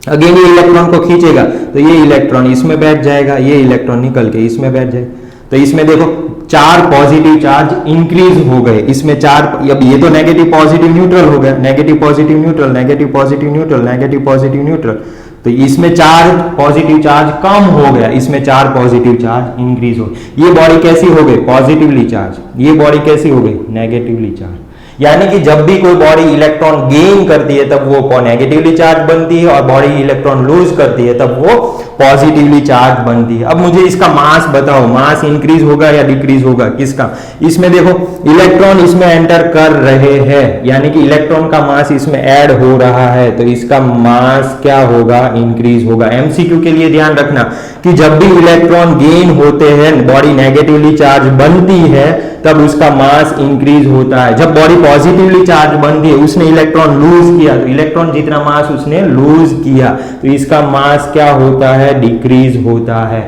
अगेन ये इलेक्ट्रॉन को खींचेगा तो ये इलेक्ट्रॉन इसमें बैठ जाएगा, ये इलेक्ट्रॉन निकल के इसमें बैठ जाएगा। तो इसमें देखो 4 पॉजिटिव चार्ज इंक्रीज हो गए, इसमें 4, अब ये तो नेगेटिव पॉजिटिव न्यूट्रल हो गया, negative positive neutral, negative positive neutral, negative positive neutral, तो इसमें 4 पॉजिटिव चार्ज कम हो गया, इसमें 4 पॉजिटिव चार्ज इंक्रीज हो गए। ये बॉडी कैसी हो गई, पॉजिटिवली चार्ज, ये बॉडी कैसी हो गई, नेगेटिवली चार्ज। यानी कि जब भी कोई बॉडी इलेक्ट्रॉन गेन करती है तब वो नेगेटिवली चार्ज बनती है, और बॉडी इलेक्ट्रॉन लूज करती है तब वो पॉजिटिवली चार्ज बनती है। अब मुझे इसका मास बताओ, मास इंक्रीज होगा या डिक्रीज होगा, किसका, इसमें देखो इलेक्ट्रॉन इसमें एंटर कर रहे हैं, यानी कि इलेक्ट्रॉन का मास इसमें ऐड हो रहा है, तो इसका मास क्या होगा, इंक्रीज होगा। एमसीक्यू के लिए ध्यान रखना कि जब भी इलेक्ट्रॉन गेन होते हैं, बॉडी नेगेटिवली चार्ज बनती है, तब उसका मास इंक्रीज होता है। जब बॉडी पॉजिटिवली चार्ज बनती है, उसने इलेक्ट्रॉन लूज किया, तो इलेक्ट्रॉन जितना मास उसने लूज किया तो इसका मास क्या होता है, डिक्रीज होता है।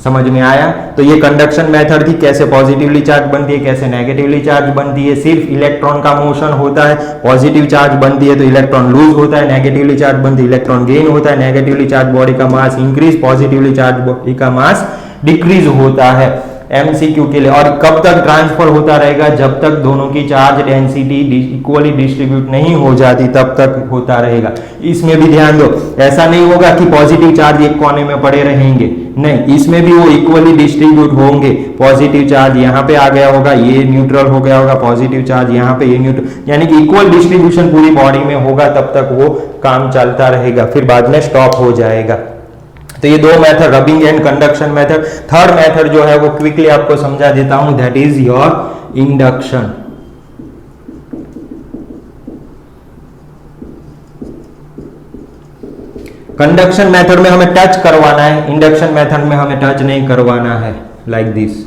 समझ में आया? तो ये कंडक्शन मेथड थी, कैसे पॉजिटिवली चार्ज बनती है, कैसे नेगेटिवली चार्ज बनती है। सिर्फ इलेक्ट्रॉन का मोशन होता है, पॉजिटिव चार्ज बनती है तो इलेक्ट्रॉन लूज होता है, नेगेटिवली चार्ज बनती है इलेक्ट्रॉन गेन होता है, नेगेटिवली चार्ज बॉडी का मास इंक्रीज, पॉजिटिवली चार्ज बॉडी का मास डिक्रीज होता है। एमसीक्यू के लिए, और कब तक ट्रांसफर होता रहेगा, जब तक दोनों की चार्ज डेंसिटी इक्वली डिस्ट्रीब्यूट नहीं हो जाती तब तक होता रहेगा। इसमें भी ध्यान दो, ऐसा नहीं होगा कि पॉजिटिव चार्ज एक कोने में पड़े रहेंगे, नहीं, इसमें भी वो इक्वली डिस्ट्रीब्यूट होंगे। पॉजिटिव चार्ज यहाँ पे आ गया होगा, ये न्यूट्रल हो गया होगा, पॉजिटिव चार्ज यहाँ पे, ये न्यूट्रल, यानी कि इक्वल डिस्ट्रीब्यूशन पूरी बॉडी में होगा, तब तक वो काम चलता रहेगा, फिर बाद में स्टॉप हो जाएगा। तो ये 2 method, rubbing and conduction method. Third method जो है वो क्विकली आपको समझा देता हूं, that is your induction. Conduction method में हमें टच करवाना है, इंडक्शन मेथड में हमें टच नहीं करवाना है। लाइक दिस,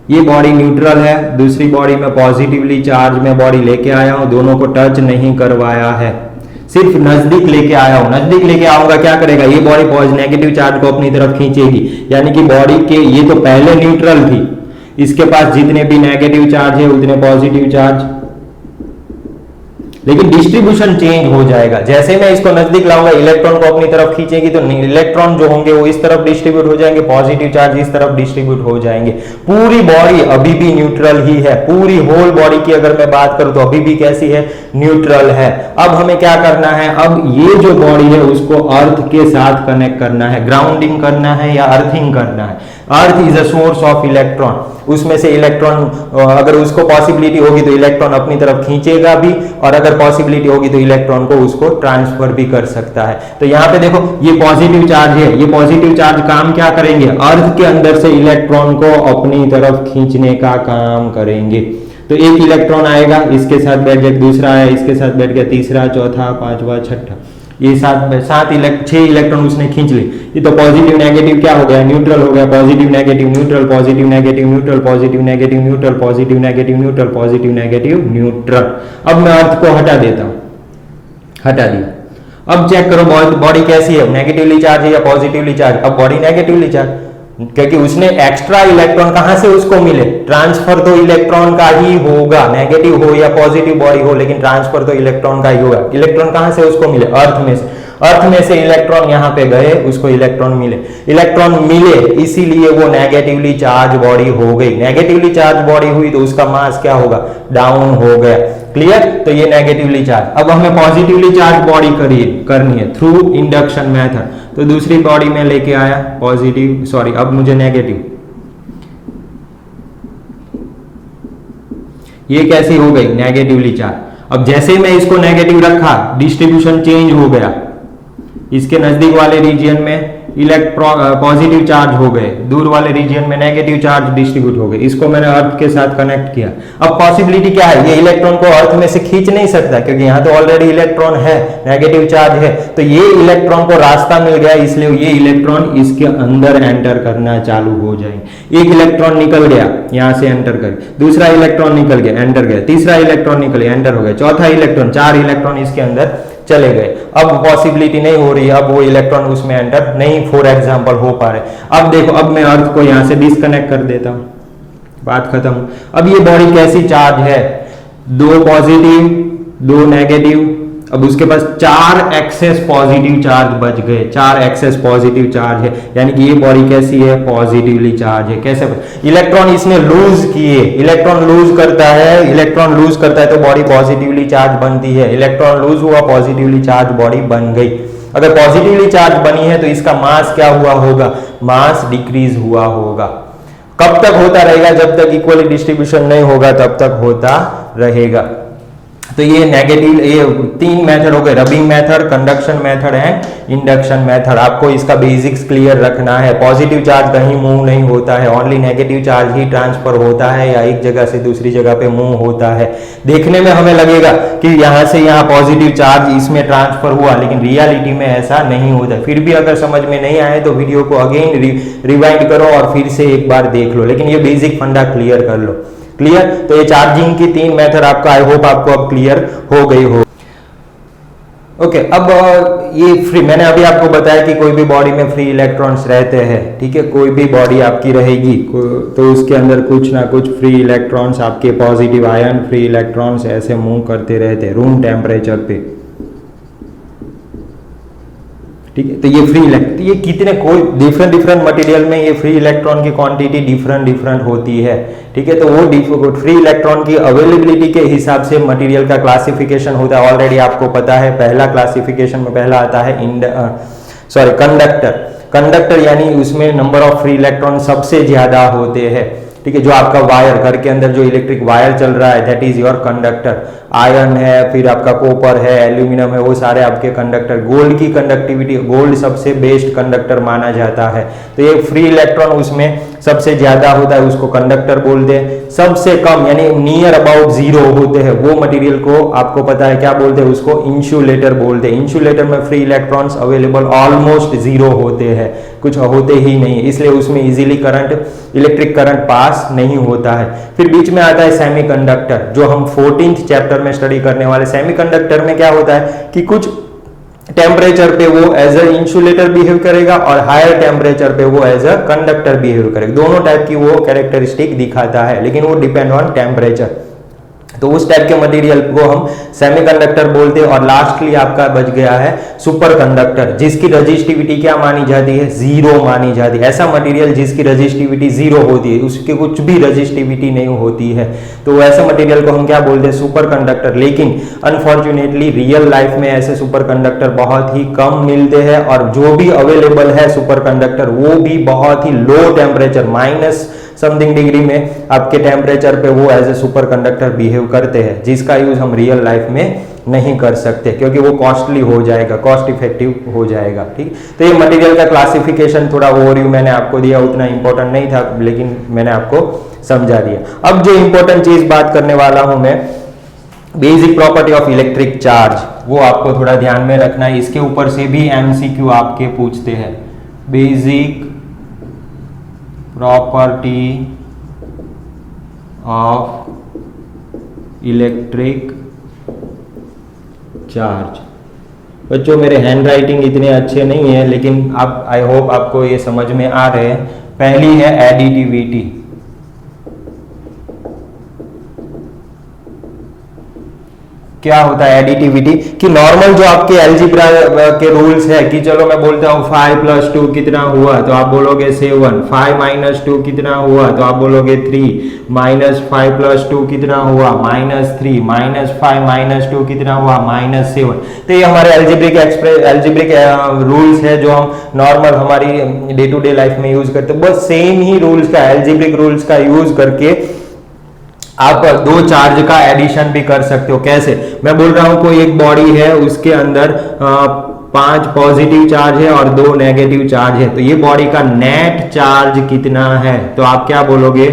ये बॉडी न्यूट्रल है, दूसरी बॉडी में पॉजिटिवली चार्ज में बॉडी लेके आया हूं, दोनों को टच नहीं करवाया है, सिर्फ नजदीक लेके आया हूं। नजदीक लेके आऊंगा, क्या करेगा, ये बॉडी नेगेटिव चार्ज को अपनी तरफ खींचेगी, यानी कि बॉडी के, ये तो पहले न्यूट्रल थी, इसके पास जितने भी नेगेटिव चार्ज है उतने पॉजिटिव चार्ज, लेकिन डिस्ट्रीब्यूशन चेंज हो जाएगा। जैसे मैं इसको नजदीक लाऊंगा, इलेक्ट्रॉन को अपनी तरफ खींचेगी तो इलेक्ट्रॉन जो होंगे वो इस तरफ डिस्ट्रीब्यूट हो जाएंगे, पॉजिटिव चार्ज इस तरफ डिस्ट्रीब्यूट हो जाएंगे। पूरी बॉडी अभी भी न्यूट्रल ही है, पूरी होल बॉडी की अगर मैं बात करूं तो अभी भी कैसी है, न्यूट्रल है। अब हमें क्या करना है, अब ये जो बॉडी है उसको अर्थ के साथ कनेक्ट करना है, ग्राउंडिंग करना है या अर्थिंग करना है। Earth is a source of electron, उसमें से इलेक्ट्रॉन अगर उसको पॉसिबिलिटी होगी तो इलेक्ट्रॉन अपनी तरफ खींचेगा भी, और अगर पॉसिबिलिटी होगी तो इलेक्ट्रॉन को उसको ट्रांसफर भी कर सकता है। तो यहाँ पे देखो ये पॉजिटिव चार्ज है, ये पॉजिटिव चार्ज काम क्या करेंगे, अर्थ के अंदर से इलेक्ट्रॉन को अपनी तरफ खींचने का काम करेंगे। तो एक इलेक्ट्रॉन आएगा, इसके साथ बैठ गया, दूसरा आया, इसके साथ बैठ गया, तीसरा, चौथा, पांचवा, छठा, ये 6 इलेक्ट्रॉन उसने खींच ली। ये तो पॉजिटिव नेगेटिव क्या हो गया, न्यूट्रल हो गया, positive negative neutral, positive negative neutral, positive negative neutral, positive negative neutral, positive negative neutral. अब मैं अर्थ को हटा देता हूं, हटा दिया। अब चेक करो बॉडी कैसी है, नेगेटिवली चार्ज है या पॉजिटिवली चार्ज। अब बॉडी नेगेटिवली चार्ज, क्योंकि उसने एक्स्ट्रा इलेक्ट्रॉन कहां से उसको मिले, ट्रांसफर तो इलेक्ट्रॉन का ही होगा, नेगेटिव हो या पॉजिटिव बॉडी हो, लेकिन ट्रांसफर तो इलेक्ट्रॉन का ही होगा। इलेक्ट्रॉन कहां से उसको मिले, अर्थ में से। अर्थ में से इलेक्ट्रॉन यहां पे गए, उसको इलेक्ट्रॉन मिले, इलेक्ट्रॉन मिले, इसीलिए वो नेगेटिवली चार्ज बॉडी हो गई। नेगेटिवली चार्ज बॉडी हुई तो उसका मास क्या होगा, डाउन हो गया। क्लियर। तो ये नेगेटिवली चार्ज। अब हमें पॉजिटिवली चार्ज बॉडी करनी है थ्रू इंडक्शन मेथड। तो दूसरी बॉडी में लेके आया पॉजिटिव, सॉरी अब मुझे नेगेटिव, ये कैसी हो गई नेगेटिवली चार्ज। अब जैसे मैं इसको नेगेटिव रखा, डिस्ट्रीब्यूशन चेंज हो गया, इसके नजदीक वाले रीजन में पॉजिटिव चार्ज हो गए, दूर वाले रीजन में नेगेटिव चार्ज डिस्ट्रीब्यूट हो गए। इसको मैंने अर्थ के साथ कनेक्ट किया। अब पॉसिबिलिटी क्या है, ये इलेक्ट्रॉन को अर्थ में से खींच नहीं सकता क्योंकि यहाँ तो ऑलरेडी इलेक्ट्रॉन है, नेगेटिव चार्ज है। तो ये इलेक्ट्रॉन को रास्ता मिल गया, इसलिए ये इलेक्ट्रॉन इसके अंदर एंटर करना चालू हो जाएंगे। एक इलेक्ट्रॉन निकल गया, यहां से एंटर कर, दूसरा इलेक्ट्रॉन निकल गया, एंटर गया, तीसरा इलेक्ट्रॉन निकल गया, एंटर हो गया, चौथा इलेक्ट्रॉन, 4 इलेक्ट्रॉन इसके अंदर चले गए। अब पॉसिबिलिटी नहीं हो रही, अब वो इलेक्ट्रॉन उसमें एंटर नहीं फॉर एग्जांपल हो पा रहे। अब देखो, अब मैं अर्थ को यहां से डिस्कनेक्ट कर देता हूं, बात खत्म। अब ये बॉडी कैसी चार्ज है, 2 पॉजिटिव 2 नेगेटिव। अब उसके पास 4 एक्सेस पॉजिटिव चार्ज बच गए, 4 एक्सेस पॉजिटिव चार्ज है, यानी कि ये बॉडी कैसी है, पॉजिटिवली चार्ज है। कैसे, इलेक्ट्रॉन इसने लूज किए, इलेक्ट्रॉन लूज करता है, इलेक्ट्रॉन लूज करता है तो बॉडी पॉजिटिवली चार्ज बनती है। इलेक्ट्रॉन लूज हुआ, पॉजिटिवली चार्ज बॉडी बन गई। अगर पॉजिटिवली चार्ज बनी है तो इसका मास क्या हुआ होगा, मास डिक्रीज हुआ होगा। कब तक होता रहेगा, जब तक इक्वली डिस्ट्रीब्यूशन नहीं होगा तब तक होता रहेगा। तो ये नेगेटिव, ये 3 मेथड हो गए, rubbing method, conduction method and induction method. आपको इसका बेसिक्स क्लियर रखना है। पॉजिटिव चार्ज कहीं मूव नहीं होता है, ओनली नेगेटिव चार्ज ही ट्रांसफर होता है या एक जगह से दूसरी जगह पे मूव होता है। देखने में हमें लगेगा कि यहां से यहां पॉजिटिव चार्ज इसमें ट्रांसफर हुआ, लेकिन रियलिटी में ऐसा नहीं होता। फिर भी अगर समझ में नहीं आए तो वीडियो को अगेन रिवाइंड करो और फिर से एक बार देख लो, लेकिन ये बेसिक फंडा क्लियर कर लो। क्लियर। तो ये चार्जिंग की 3 मेथड आपका, आई होप आपको अब क्लियर हो गई हो। ओके, अब ये फ्री, मैंने अभी आपको बताया कि कोई भी बॉडी में फ्री इलेक्ट्रॉन्स रहते हैं, ठीक है। कोई भी बॉडी आपकी रहेगी तो उसके अंदर कुछ ना कुछ फ्री इलेक्ट्रॉन्स, आपके पॉजिटिव आयन फ्री इलेक्ट्रॉन्स ऐसे मूव करते रहते हैं रूम टेम्परेचर पे, ठीक है। तो ये फ्री इलेक्ट्रॉन, ये कितने, कोई डिफरेंट मटेरियल में ये फ्री इलेक्ट्रॉन की क्वांटिटी डिफरेंट होती है, ठीक है। तो वो फ्री इलेक्ट्रॉन की अवेलेबिलिटी के हिसाब से मटेरियल का क्लासिफिकेशन होता है। ऑलरेडी आपको पता है, पहला क्लासिफिकेशन में पहला आता है कंडक्टर, यानी उसमें नंबर ऑफ फ्री इलेक्ट्रॉन सबसे ज्यादा होते हैं, ठीक है। जो आपका वायर, घर के अंदर जो इलेक्ट्रिक वायर चल रहा है, that is your conductor. Iron है, फिर आपका कॉपर है, एल्यूमिनियम है, वो सारे आपके कंडक्टर। गोल्ड की कंडक्टिविटी, गोल्ड सबसे बेस्ट कंडक्टर माना जाता है। तो ये फ्री इलेक्ट्रॉन उसमें सबसे ज्यादा होता है, उसको कंडक्टर बोलते हैं। सबसे कम यानी नियर अबाउट 0 होते हैं, वो मटेरियल को आपको पता है क्या बोलते हैं, उसको इंसुलेटर बोलते हैं। इंसुलेटर में फ्री इलेक्ट्रॉन्स अवेलेबल ऑलमोस्ट 0 होते हैं, कुछ होते ही नहीं, इसलिए उसमें easily current, electric current pass नहीं होता है। फिर बीच में आता है सेमीकंडक्टर, जो हम 14th चैप्टर में स्टडी करने वाले। सेमीकंडक्टर में क्या होता है कि कुछ टेम्परेचर पे वो एज अ इंसुलेटर बिहेव करेगा और हायर टेम्परेचर पे वो एज अ कंडक्टर बिहेव करेगा। दोनों टाइप की वो कैरेक्टरिस्टिक दिखाता है, लेकिन वो डिपेंड ऑन टेम्परेचर। तो उस टाइप के मटेरियल को हम सेमीकंडक्टर बोलते हैं। और लास्टली आपका बच गया है सुपर कंडक्टर, जिसकी रजिस्टिविटी क्या मानी जाती है, 0 मानी जाती है। ऐसा मटेरियल जिसकी रजिस्टिविटी 0 होती है, उसकी कुछ भी रजिस्टिविटी नहीं होती है, तो ऐसे मटेरियल को हम क्या बोलते हैं, सुपर कंडक्टर। लेकिन अनफॉर्चुनेटली रियल लाइफ में ऐसे सुपर कंडक्टर बहुत ही कम मिलते हैं, और जो भी अवेलेबल है सुपर कंडक्टर वो भी बहुत ही low temperature, minus something degree में आपके टेम्परेचर पे वो as a super conductor behave करते हैं, जिसका यूज हम रियल लाइफ में नहीं कर सकते क्योंकि वो कॉस्टली हो जाएगा, कॉस्ट इफेक्टिव हो जाएगा, ठीक। तो ये मटेरियल का क्लासिफिकेशन थोड़ा ओवरव्यू मैंने आपको दिया, उतना इंपॉर्टेंट नहीं था लेकिन मैंने आपको समझा दिया। अब जो इंपॉर्टेंट चीज बात करने वाला हूं मैं, basic property of electric charge, वो आपको थोड़ा ध्यान में रखना है। इसके ऊपर से भी एमसीक्यू आपके पूछते हैं। Basic property of electric charge. बच्चों मेरे हैंड राइटिंग इतने अच्छे नहीं है, लेकिन अब आई होप आपको ये समझ में आ रहे हैं। पहली है एडिटिविटी, क्या होता है एडिटिविटी, कि नॉर्मल जो आपके अलजेब्रा के रूल्स है कि चलो मैं बोलता हूँ 5 + 2 कितना हुआ तो आप बोलोगे 7, 5 - 2 कितना हुआ तो आप बोलोगे 3, -5 + 2 कितना हुआ -3, -5 - 2 कितना हुआ -7। तो ये हमारे एल्जेब्रिक रूल्स है जो हम नॉर्मल हमारी डे टू डे लाइफ में यूज करते हैं। बस सेम ही रूल्स का, एल्जेब्रिक रूल्स का यूज करके आप दो चार्ज का एडिशन भी कर सकते हो। कैसे, मैं बोल रहा हूं कोई एक बॉडी है, उसके अंदर 5 पॉजिटिव चार्ज है और 2 नेगेटिव चार्ज है, तो ये बॉडी का नेट चार्ज कितना है, तो आप क्या बोलोगे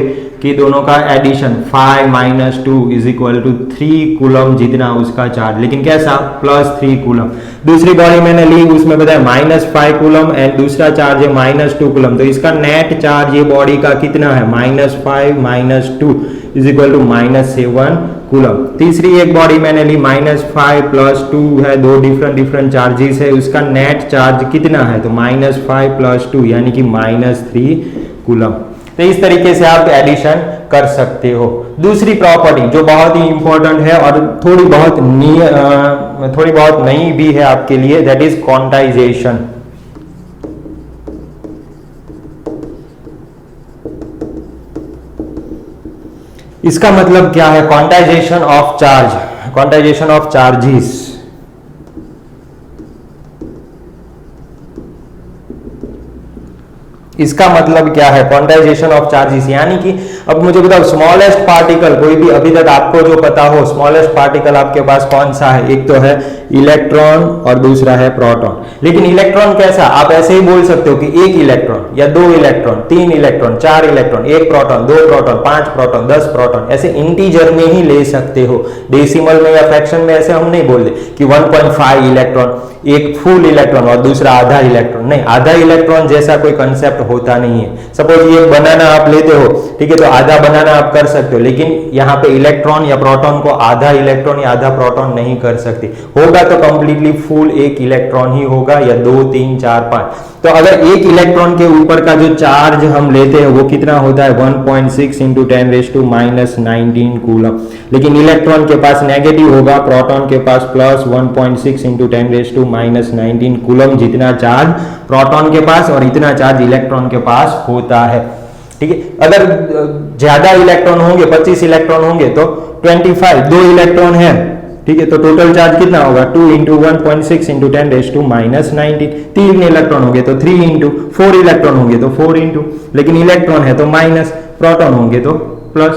कि दोनों का एडिशन 5 - 2 = 3 कूलम जितना उसका चार्ज, लेकिन कैसा +3 कूलम। दूसरी बॉडी मैंने ली, उसमें बताया -5 कूलम एंड दूसरा चार्ज है -2 कूलम, तो इसका नेट चार्ज ये बॉडी का कितना है -5 - 2 = -7 कूलम। तीसरी एक बॉडी मैंने ली -5 + 2 है, दो डिफरेंट चार्जेस है, उसका नेट चार्ज कितना है, तो -5 + 2 यानी कि -3 कूलम। तो इस तरीके से आप एडिशन कर सकते हो। दूसरी प्रॉपर्टी जो बहुत ही इंपॉर्टेंट है और थोड़ी बहुत नई भी है आपके लिए, दैट इज क्वांटाइजेशन। इसका मतलब क्या है, quantization of charge, quantization of charges. इसका मतलब क्या है, क्वांटाइजेशन ऑफ चार्जेस, यानी कि अब मुझे बताओ स्मॉलेस्ट पार्टिकल, कोई भी अभी तक आपको जो पता हो स्मॉलेस्ट पार्टिकल आपके पास कौन सा है, एक तो है इलेक्ट्रॉन और दूसरा है प्रोटॉन। लेकिन इलेक्ट्रॉन कैसा, आप ऐसे ही बोल सकते हो कि 1 इलेक्ट्रॉन या 2 electron, 3 electron, 4 electron, 1 proton, 2 proton, 5 proton, 10 proton, ऐसे इंटीजर में ही ले सकते हो। डेसिमल में या फ्रैक्शन में ऐसे हम नहीं बोलते कि 1.5 इलेक्ट्रॉन, एक फुल इलेक्ट्रॉन और दूसरा आधा इलेक्ट्रॉन, नहीं, आधा इलेक्ट्रॉन जैसा कोई कंसेप्ट होता नहीं है। सपोज ये बनाना आप लेते हो, ठीक है, तो आधा बनाना आप कर सकते हो, लेकिन यहाँ पे इलेक्ट्रॉन या प्रोटॉन को आधा इलेक्ट्रॉन या आधा प्रोटॉन नहीं कर सकते, होगा तो कंप्लीटली फुल 1 इलेक्ट्रॉन ही होगा, या 2, 3, 4, 5। तो अगर 1 इलेक्ट्रॉन के ऊपर का जो चार्ज हम लेते हैं वो कितना होता है, 1.6 × 10⁻⁻19 कूलम। लेकिन इलेक्ट्रॉन के पास नेगेटिव होगा, प्रोटॉन के पास +1.6 × 10⁻⁻19 कूलम जितना चार्ज प्रोटॉन के पास और इतना चार्ज इलेक्ट्रॉन के पास होता है। ठीक है, अगर ज्यादा इलेक्ट्रॉन होंगे, 25 इलेक्ट्रॉन होंगे तो 25, 2 इलेक्ट्रॉन है, ठीक है, तो टोटल चार्ज कितना होगा, 2 × 1.6 × 10⁻⁻19। 3 इलेक्ट्रॉन होंगे तो 3 × 4 इलेक्ट्रॉन होंगे तो 4 × लेकिन इलेक्ट्रॉन है तो माइनस, प्रोटॉन होंगे तो प्लस,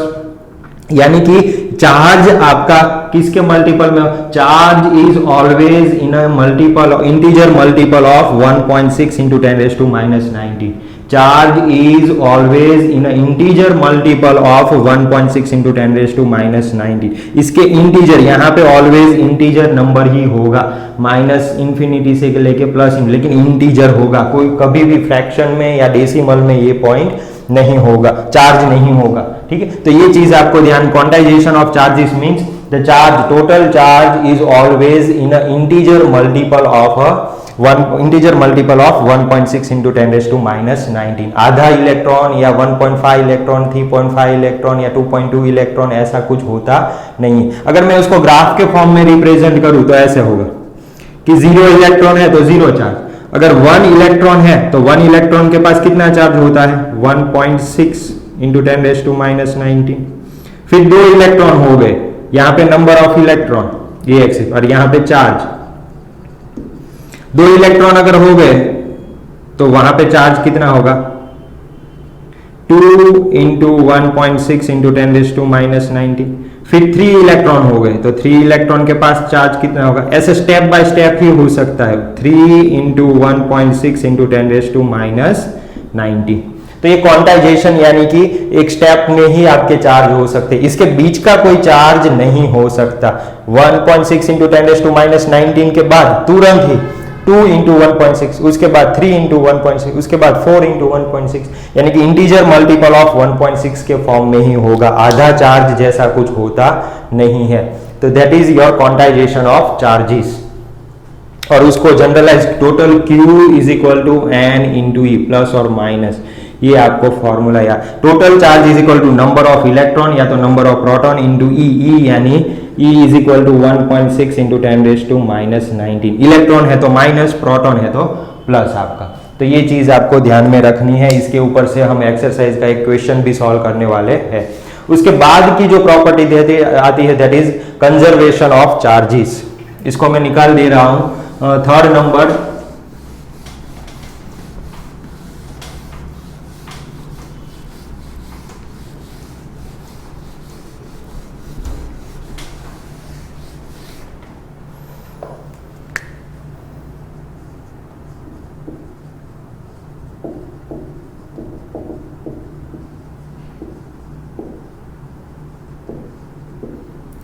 यानी कि चार्ज आपका किसके मल्टीपल में, charge is always in a multiple, integer multiple of 1.6 × 10⁻⁻19। Charge is always in integer multiple of 1.6 × 10⁻⁻19। इसके इंटीजर, यहाँ पे ऑलवेज इंटीजर नंबर ही होगा, -∞ से लेके प्लस, लेकिन इंटीजर होगा, कोई कभी भी फ्रैक्शन में या डेसिमल में ये पॉइंट नहीं होगा, चार्ज नहीं होगा। ठीक है, तो ये चीज आपको ध्यान, quantization of charges means the charge, total charge is always in a integer multiple of 1.6 × 10⁻⁻19। आधा इलेक्ट्रॉन या 1.5 इलेक्ट्रॉन, 3.5 इलेक्ट्रॉन या 2.2 इलेक्ट्रॉन, ऐसा कुछ होता नहीं। अगर मैं उसको ग्राफ के फॉर्म में रिप्रेजेंट करूं तो ऐसे होगा कि 0 इलेक्ट्रॉन है तो 0 चार्ज, अगर 1 इलेक्ट्रॉन है तो 1 इलेक्ट्रॉन के पास कितना चार्ज होता है, 1.6 × 10⁻⁻19। फिर 2 इलेक्ट्रॉन हो गए, यहां पे नंबर ऑफ इलेक्ट्रॉन ये एक्सिस, और यहां पे चार्ज, 2 इलेक्ट्रॉन अगर हो गए तो वहां पे चार्ज कितना होगा, 2 × 1.6 × 10⁻⁻19। फिर 3 इलेक्ट्रॉन हो गए तो 3 इलेक्ट्रॉन के पास चार्ज कितना होगा, ऐसे स्टेप बाय स्टेप ही हो सकता है, 3 × 1.6 × 10⁻⁻19। तो ये क्वांटाइजेशन यानी कि एक स्टेप में ही आपके चार्ज हो सकते हैं, इसके बीच का कोई चार्ज नहीं हो सकता। 1.6 × 10⁻⁻19 के बाद तुरंत ही 2 × 1.6, उसके बाद 3 × 1.6, उसके बाद 4 × 1.6, यानी कि इंटीजर मल्टीपल ऑफ 1.6 के फॉर्म में ही होगा, आधा चार्ज जैसा कुछ होता नहीं है। तो that is your quantisation of charges. और उसको generalise, total Q = N × E, plus और माइनस, ये आपको फॉर्मूला याद। Total charge is equal to number of electron या तो number of proton into E, यानी E is equal to 1.6 into 10⁻⁻19। इलेक्ट्रॉन है तो माइनस, प्रोटॉन है तो प्लस आपका। तो ये चीज आपको ध्यान में रखनी है। इसके ऊपर से हम एक्सरसाइज का एक क्वेश्चन भी सॉल्व करने वाले हैं। उसके बाद की जो प्रॉपर्टी आती है that is conservation of charges. इसको मैं निकाल दे रहा हूं। Third number,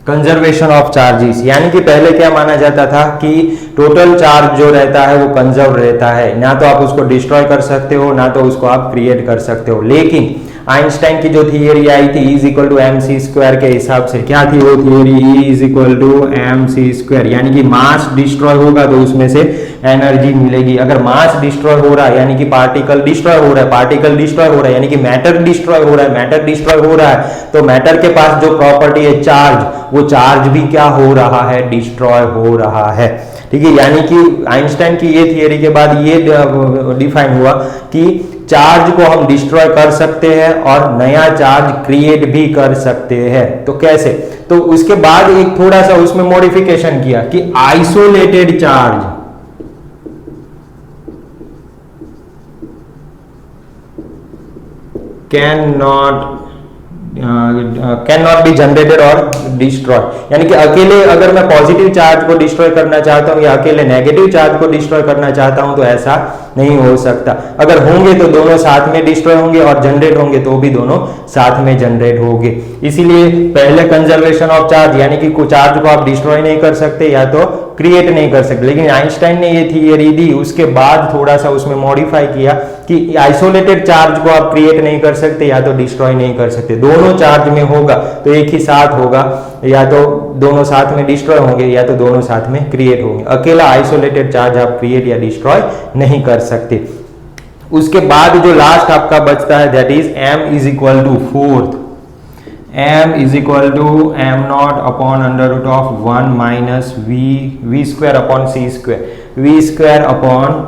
conservation of charges, यानी कि पहले क्या माना जाता था कि टोटल चार्ज जो रहता है वो कंजर्व रहता है, ना तो आप उसको डिस्ट्रॉय कर सकते हो ना तो उसको आप क्रिएट कर सकते हो। लेकिन आइंस्टाइन की जो थियरी आई थी E equal to M C square के हिसाब से, क्या थी वो theory? E is equal to M C square, यानी कि मास डिस्ट्रॉय होगा तो उसमें से एनर्जी मिलेगी। अगर मास डिस्ट्रॉय हो रहा है यानी कि पार्टिकल डिस्ट्रॉय हो रहा है, पार्टिकल डिस्ट्रॉय हो रहा है यानी कि मैटर डिस्ट्रॉय हो रहा है, मैटर डिस्ट्रॉय हो रहा है, तो मैटर के पास जो प्रॉपर्टी है चार्ज, वो चार्ज भी क्या हो रहा है? डिस्ट्रॉय हो रहा है। ठीक है, यानी कि आइंस्टाइन की ये थियरी के बाद ये डिफाइन हुआ कि चार्ज को हम डिस्ट्रॉय कर सकते हैं और नया चार्ज क्रिएट भी कर सकते हैं। तो कैसे? तो उसके बाद एक थोड़ा सा उसमें मॉडिफिकेशन किया कि isolated charge can not be generated और डिस्ट्रॉय, यानी कि अकेले अगर मैं पॉजिटिव चार्ज को डिस्ट्रॉय करना चाहता हूं या अकेले नेगेटिव चार्ज को डिस्ट्रॉय करना चाहता हूं तो ऐसा नहीं हो सकता। अगर होंगे तो दोनों साथ में डिस्ट्रॉय होंगे और जनरेट होंगे तो भी दोनों साथ में जनरेट होंगे। इसीलिए पहले कंजर्वेशन ऑफ चार्ज, यानी कि चार्ज को आप डिस्ट्रॉय नहीं कर सकते या तो क्रिएट नहीं कर सकते। लेकिन आइंस्टाइन ने ये थियरी दी, उसके बाद थोड़ा सा उसमें मॉडिफाई किया कि आइसोलेटेड चार्ज को आप क्रिएट नहीं कर सकते या तो डिस्ट्रॉय नहीं कर सकते। दोनों चार्ज में होगा तो एक ही साथ होगा, या तो दोनों साथ में डिस्ट्रॉय होंगे या तो दोनों साथ में क्रिएट होंगे। अकेला आइसोलेटेड चार्ज आप क्रिएट या डिस्ट्रॉय नहीं कर सकते। उसके बाद जो लास्ट आपका बचता है that is m is equal to fourth, m is equal to M not upon under root of 1 minus V square upon C square, V square upon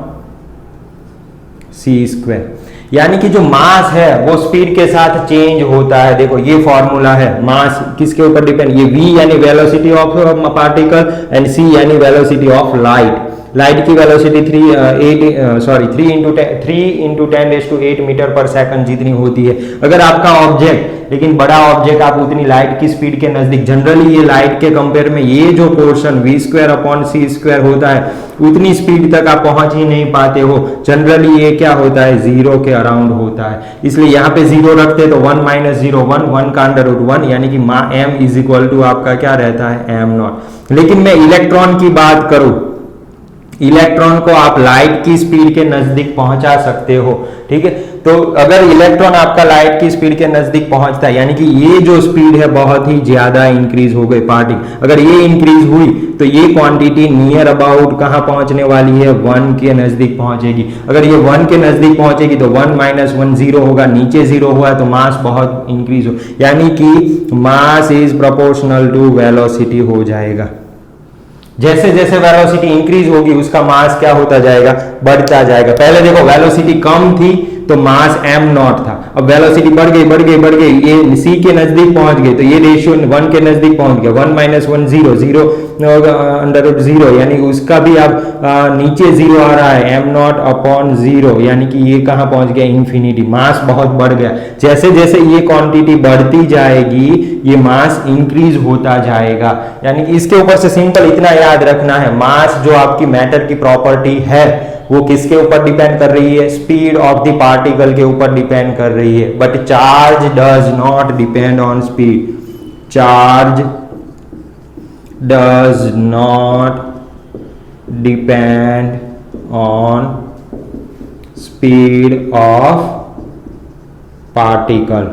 C square. यानी कि जो मास है वो स्पीड के साथ चेंज होता है। देखो ये फॉर्मूला है, मास किसके ऊपर डिपेंड, ये v यानी velocity of particle and c यानी वेलोसिटी ऑफ लाइट। लाइट की वेलोसिटी 3 इंटू 10⁸ मीटर पर सेकंड जितनी होती है। अगर आपका ऑब्जेक्ट, लेकिन बड़ा ऑब्जेक्ट, आप उतनी लाइट की स्पीड के नजदीक, जनरली ये लाइट के कंपेयर में ये जो portion V square upon C square होता है उतनी स्पीड तक आप पहुंच ही नहीं पाते हो। जनरली ये क्या होता है? जीरो के अराउंड होता है। इसलिए यहाँ पे जीरो रखते तो 1 माइनस 0 1 का अंडर रूट 1, यानी कि m इज इक्वल टू आपका क्या रहता है? m not. लेकिन मैं इलेक्ट्रॉन की बात करूं, इलेक्ट्रॉन को आप लाइट की स्पीड के नजदीक पहुंचा सकते हो। ठीक है, तो अगर इलेक्ट्रॉन आपका लाइट की स्पीड के नजदीक पहुंचता है यानी कि ये जो स्पीड है बहुत ही ज्यादा इंक्रीज हो गई पार्टिकल, अगर ये इंक्रीज हुई तो ये क्वांटिटी नियर अबाउट कहां पहुंचने वाली है? 1 के नजदीक पहुंचेगी। अगर ये 1 के नजदीक पहुंचेगी तो 1 माइनस 1 0 होगा, नीचे 0 हुआ तो मास बहुत इंक्रीज हो, यानी कि mass is proportional to velocity हो जाएगा। जैसे जैसे वेलोसिटी इंक्रीज होगी उसका मास क्या होता जाएगा? बढ़ता जाएगा। पहले देखो वेलोसिटी कम थी तो मास m नॉट था, अब वेलोसिटी बढ़ गई बढ़ गई बढ़ गई, ये c के नजदीक पहुंच गई तो ये रेशियो 1 के नजदीक पहुंच गया। 1 माइनस 1 0 0 अंडर रूट 0, यानी उसका भी अब नीचे 0 आ रहा है, m नॉट अपॉन 0, यानी कि ये कहां पहुंच गया? इन्फिनिटी। मास बहुत बढ़ गया। जैसे जैसे ये क्वांटिटी बढ़ती जाएगी ये मास इंक्रीज होता जाएगा। यानी कि इसके ऊपर से सिंपल इतना याद रखना है, मास जो आपकी मैटर की प्रॉपर्टी है वो किसके ऊपर डिपेंड कर रही है? स्पीड ऑफ द पार्टिकल के ऊपर डिपेंड कर रही है। But charge does not depend on speed, charge does not depend on speed of particle.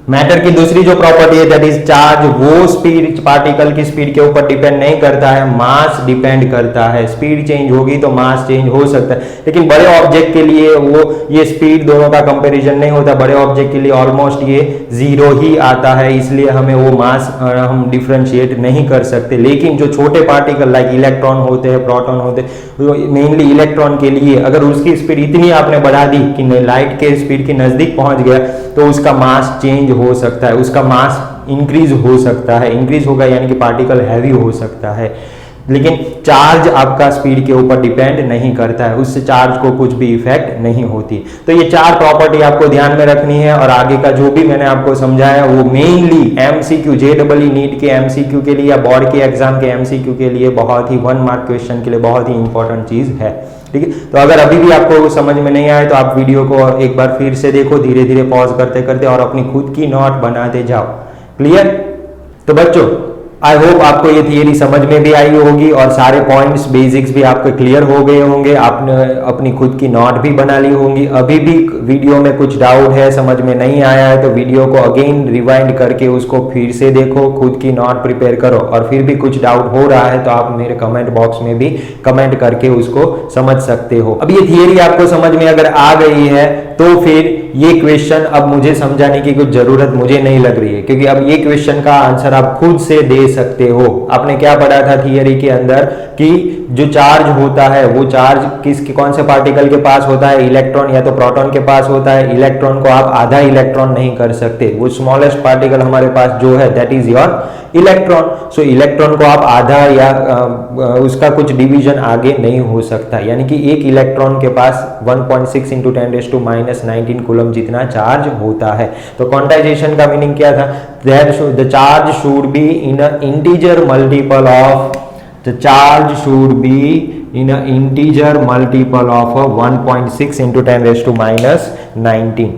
Matter की दूसरी जो प्रॉपर्टी है दैट इज चार्ज, वो स्पीड पार्टिकल की स्पीड के ऊपर डिपेंड नहीं करता है, मास डिपेंड करता है। स्पीड चेंज होगी तो मास चेंज हो सकता है, लेकिन बड़े ऑब्जेक्ट के लिए वो ये स्पीड दोनों का कंपैरिजन नहीं होता। बड़े ऑब्जेक्ट के लिए ऑलमोस्ट ये जीरो ही आता है, इसलिए हमें वो मास हम डिफ्रेंशिएट नहीं कर सकते। लेकिन जो छोटे पार्टिकल लाइक इलेक्ट्रॉन होते हैं, प्रोटॉन होते हैं, मेनली इलेक्ट्रॉन के लिए अगर उसकी स्पीड इतनी आपने बढ़ा दी कि लाइट के स्पीड के नजदीक पहुंच गया तो उसका मास चेंज हो सकता है, उसका मास इंक्रीज हो सकता है। इंक्रीज होगा यानी कि पार्टिकल हैवी हो सकता है। लेकिन चार्ज आपका स्पीड के ऊपर डिपेंड नहीं करता है, उससे चार्ज को कुछ भी इफेक्ट नहीं होती। तो ये चार प्रॉपर्टी आपको ध्यान में रखनी है, और आगे का जो भी मैंने आपको समझाया वो मेनली एमसीक्यू, जेईई नीट के एमसीक्यू के लिए या बोर्ड के एग्जाम के एमसीक्यू के लिए बहुत ही 1 मार्क क्वेश्चन के लिए बहुत ही इंपॉर्टेंट चीज है। ठीक है, तो अगर अभी भी आपको समझ में नहीं आए तो आप वीडियो को एक बार फिर से देखो, धीरे धीरे पॉज करते करते, और अपनी खुद की नोट बनाते जाओ। क्लियर? तो बच्चों आई होप आपको ये थियरी समझ में भी आई होगी और सारे पॉइंट्स बेसिक्स भी आपके क्लियर हो गए होंगे, आपने अपनी खुद की नोट भी बना ली होंगी। अभी भी वीडियो में कुछ डाउट है, समझ में नहीं आया है, तो वीडियो को अगेन रिवाइंड करके उसको फिर से देखो, खुद की नोट प्रिपेयर करो, और फिर भी कुछ डाउट हो रहा है तो आप मेरे कमेंट बॉक्स में भी कमेंट करके उसको समझ सकते हो। अब ये थियरी आपको समझ में अगर आ गई है तो फिर ये क्वेश्चन अब मुझे समझाने की कुछ जरूरत मुझे नहीं लग रही है, क्योंकि अब ये क्वेश्चन का आंसर आप खुद से दे सकते हो। आपने क्या पढ़ा था थियरी के अंदर कि जो चार्ज होता है वो चार्ज कौन से पार्टिकल के पास होता है? इलेक्ट्रॉन या तो प्रोटॉन के पास होता है। इलेक्ट्रॉन को आप आधा इलेक्ट्रॉन नहीं कर सकते, वो स्मॉलेस्ट पार्टिकल हमारे पास जो है that is your electron. So electron को आप आधा या उसका कुछ डिवीजन आगे नहीं हो सकता, यानी कि एक इलेक्ट्रॉन के पास 1.6 इंटू 10⁻⁹ कूलम जितना चार्ज होता है। तो क्वांटाइजेशन का मीनिंग क्या था? The charge should be in a integer multiple of, the charge should be in an integer multiple of 1.6 into 10⁻⁹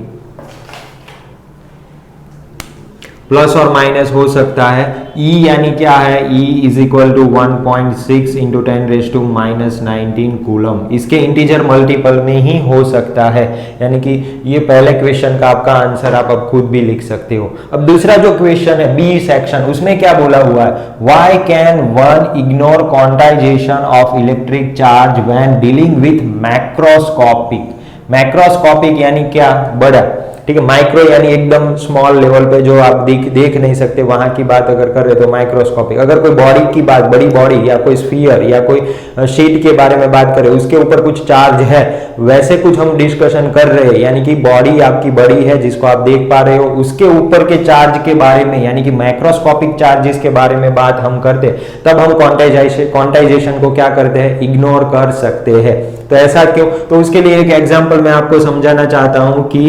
plus और माइनस हो सकता है। E यानी क्या है? E is equal to 1.6 into 10⁻⁹ coulomb, इसके इंटीजर मल्टीपल में ही हो सकता है, यानी कि ये पहले क्वेश्चन का आपका आंसर आप अब खुद भी लिख सकते हो। अब दूसरा जो क्वेश्चन है बी सेक्शन, उसमें क्या बोला हुआ है? Why can one ignore quantization of electric charge when dealing with macroscopic. Macroscopic यानी क्या? बड़ा, ठीक है। माइक्रो यानी एकदम स्मॉल लेवल पे जो आप देख नहीं सकते, वहां की बात अगर कर रहे तो माइक्रोस्कोपिक। अगर कोई बॉडी की बात, बड़ी बॉडी या कोई स्फीयर या कोई शीट के बारे में बात करें, उसके ऊपर कुछ चार्ज है, वैसे कुछ हम डिस्कशन कर रहे हैं, यानी कि बॉडी आपकी बड़ी है जिसको आप देख पा रहे हो, उसके ऊपर के चार्ज के बारे में, यानी कि माइक्रोस्कोपिक चार्जेस के बारे में बात हम करते, तब हम क्वांटाइजेशन को क्या करते हैं? इग्नोर कर सकते हैं। तो ऐसा क्यों? तो उसके लिए एक एग्जाम्पल मैं आपको समझाना चाहता हूं कि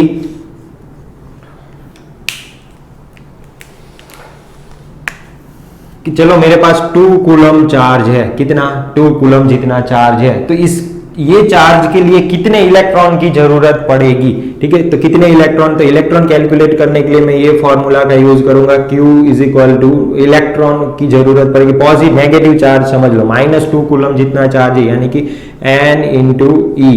चलो मेरे पास 2 कूलम चार्ज है। कितना? 2 कूलम जितना चार्ज है। तो ये चार्ज के लिए कितने इलेक्ट्रॉन की जरूरत पड़ेगी? ठीक है, तो कितने इलेक्ट्रॉन? तो इलेक्ट्रॉन कैलकुलेट करने के लिए मैं ये फॉर्मूला का यूज करूंगा, Q is equal two electron की जरूरत पड़ेगी, पॉजिटिव नेगेटिव चार्ज समझ लो, -2 कूलम जितना चार्ज है, यानी कि N इंटू ई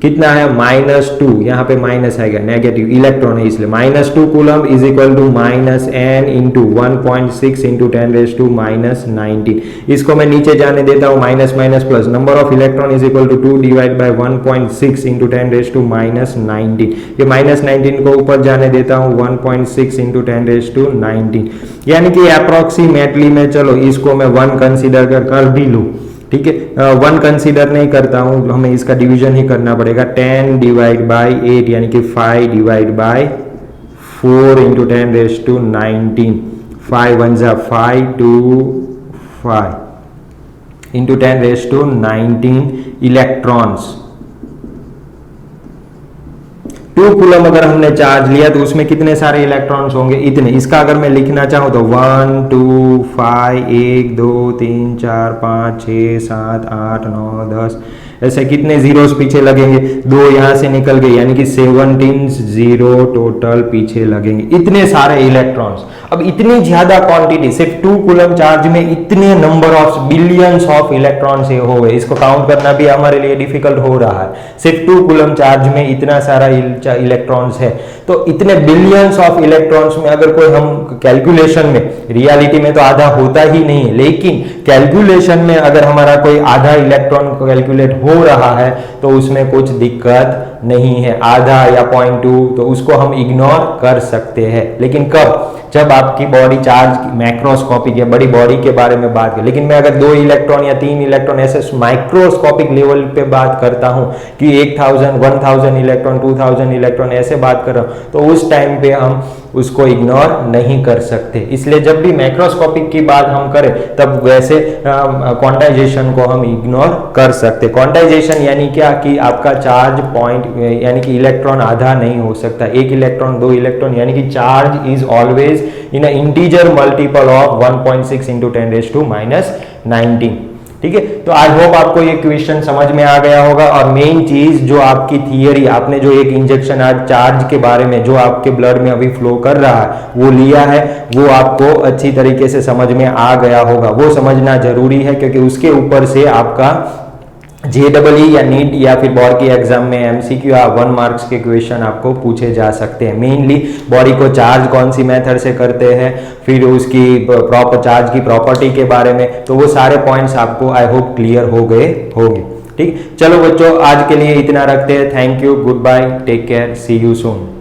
कितना है? -2, यहाँ पे माइनस आएगा, नेगेटिव इलेक्ट्रॉन है इसलिए -2 coulomb is equal to -n into 1.6 into 10⁻⁻⁹। इसको मैं नीचे जाने देता हूँ, minus minus plus, number of electron is equal to 2 divide by 1.6 into 10⁻⁻⁹। ये -19 को ऊपर जाने देता हूँ, 1.6 इंटू 10⁻⁹, यानी कि अप्रोक्सीमेटली मैं, चलो इसको मैं 1 कंसिडर कर भी लूँ, ठीक है। 1 कंसीडर नहीं करता हूं, हमें इसका डिवीजन ही करना पड़ेगा। 10 डिवाइड बाई 8 यानी कि 5 डिवाइड बाई 4 इंटू 10⁻⁹, 5 1 जा 5 2 5 इंटू 10⁻⁹ इलेक्ट्रॉन्स। 2 कूलम अगर हमने चार्ज लिया तो उसमें कितने सारे इलेक्ट्रॉन्स होंगे? इतने। इसका अगर मैं लिखना चाहूँ तो 1 2 5 1 2 3 4 5 6 7 8 9 10 ऐसे कितने जीरोस पीछे लगेंगे, 2 यहां से निकल गए यानी कि 17 जीरो टोटल पीछे लगेंगे, इतने सारे इलेक्ट्रॉन्स। अब इतनी ज्यादा क्वांटिटी, सिर्फ 2 कूलम चार्ज में इतने number of billions of electrons ये हो गए, इसको काउंट करना भी हमारे लिए डिफिकल्ट हो रहा है। सिर्फ 2 कूलम चार्ज में इतना सारा इलेक्ट्रॉन्स है, तो इतने बिलियंस ऑफ इलेक्ट्रॉन्स में अगर कोई हम कैलकुलेशन में, रियलिटी में तो आधा होता ही नहीं है, लेकिन कैलकुलेशन में अगर हमारा कोई आधा इलेक्ट्रॉन कैलकुलेट हो रहा है तो उसमें कुछ दिक्कत नहीं है, आधा या 0.2 तो उसको हम इग्नोर कर सकते हैं। लेकिन कब, जब आपकी बॉडी चार्ज मैक्रोस्कोपिक या बड़ी बॉडी के बारे में बात करें। लेकिन मैं अगर 2 इलेक्ट्रॉन या 3 इलेक्ट्रॉन ऐसे माइक्रोस्कोपिक लेवल पे बात करता हूं कि 1000 इलेक्ट्रॉन 2000 इलेक्ट्रॉन ऐसे बात कर रहा हूं, तो उस टाइम पे हम उसको इग्नोर नहीं कर सकते। इसलिए जब भी मैक्रोस्कोपिक की बात हम करें तब वैसे क्वांटाइजेशन को हम इग्नोर कर सकते। क्वांटाइजेशन यानी क्या कि आपका चार्ज पॉइंट यानी कि इलेक्ट्रॉन आधा नहीं हो सकता, 1 इलेक्ट्रॉन 2 इलेक्ट्रॉन यानी कि charge is always in a integer multiple of 1.6 × 10⁻⁻19। ठीक है, तो आई होप आपको ये क्वेश्चन समझ में आ गया होगा। और मेन चीज जो आपकी थियरी, आपने जो एक इंजेक्शन आज चार्ज के बारे में जो आपके ब्लड में अभी फ्लो कर रहा है वो लिया है, वो आपको अच्छी तरीके से समझ में आ गया होगा। वो समझना जरूरी है क्योंकि उसके ऊपर से आपका JEE या नीट या फिर बोर्ड की एग्जाम में MCQ या 1 मार्क्स के क्वेश्चन आपको पूछे जा सकते हैं। मेनली बॉडी को चार्ज कौन सी मेथड से करते हैं, फिर उसकी प्रॉपर चार्ज की प्रॉपर्टी के बारे में, तो वो सारे पॉइंट्स आपको आई होप क्लियर हो गए होंगे। ठीक, चलो बच्चों आज के लिए इतना रखते हैं। Thank you, goodbye, take care, see you soon.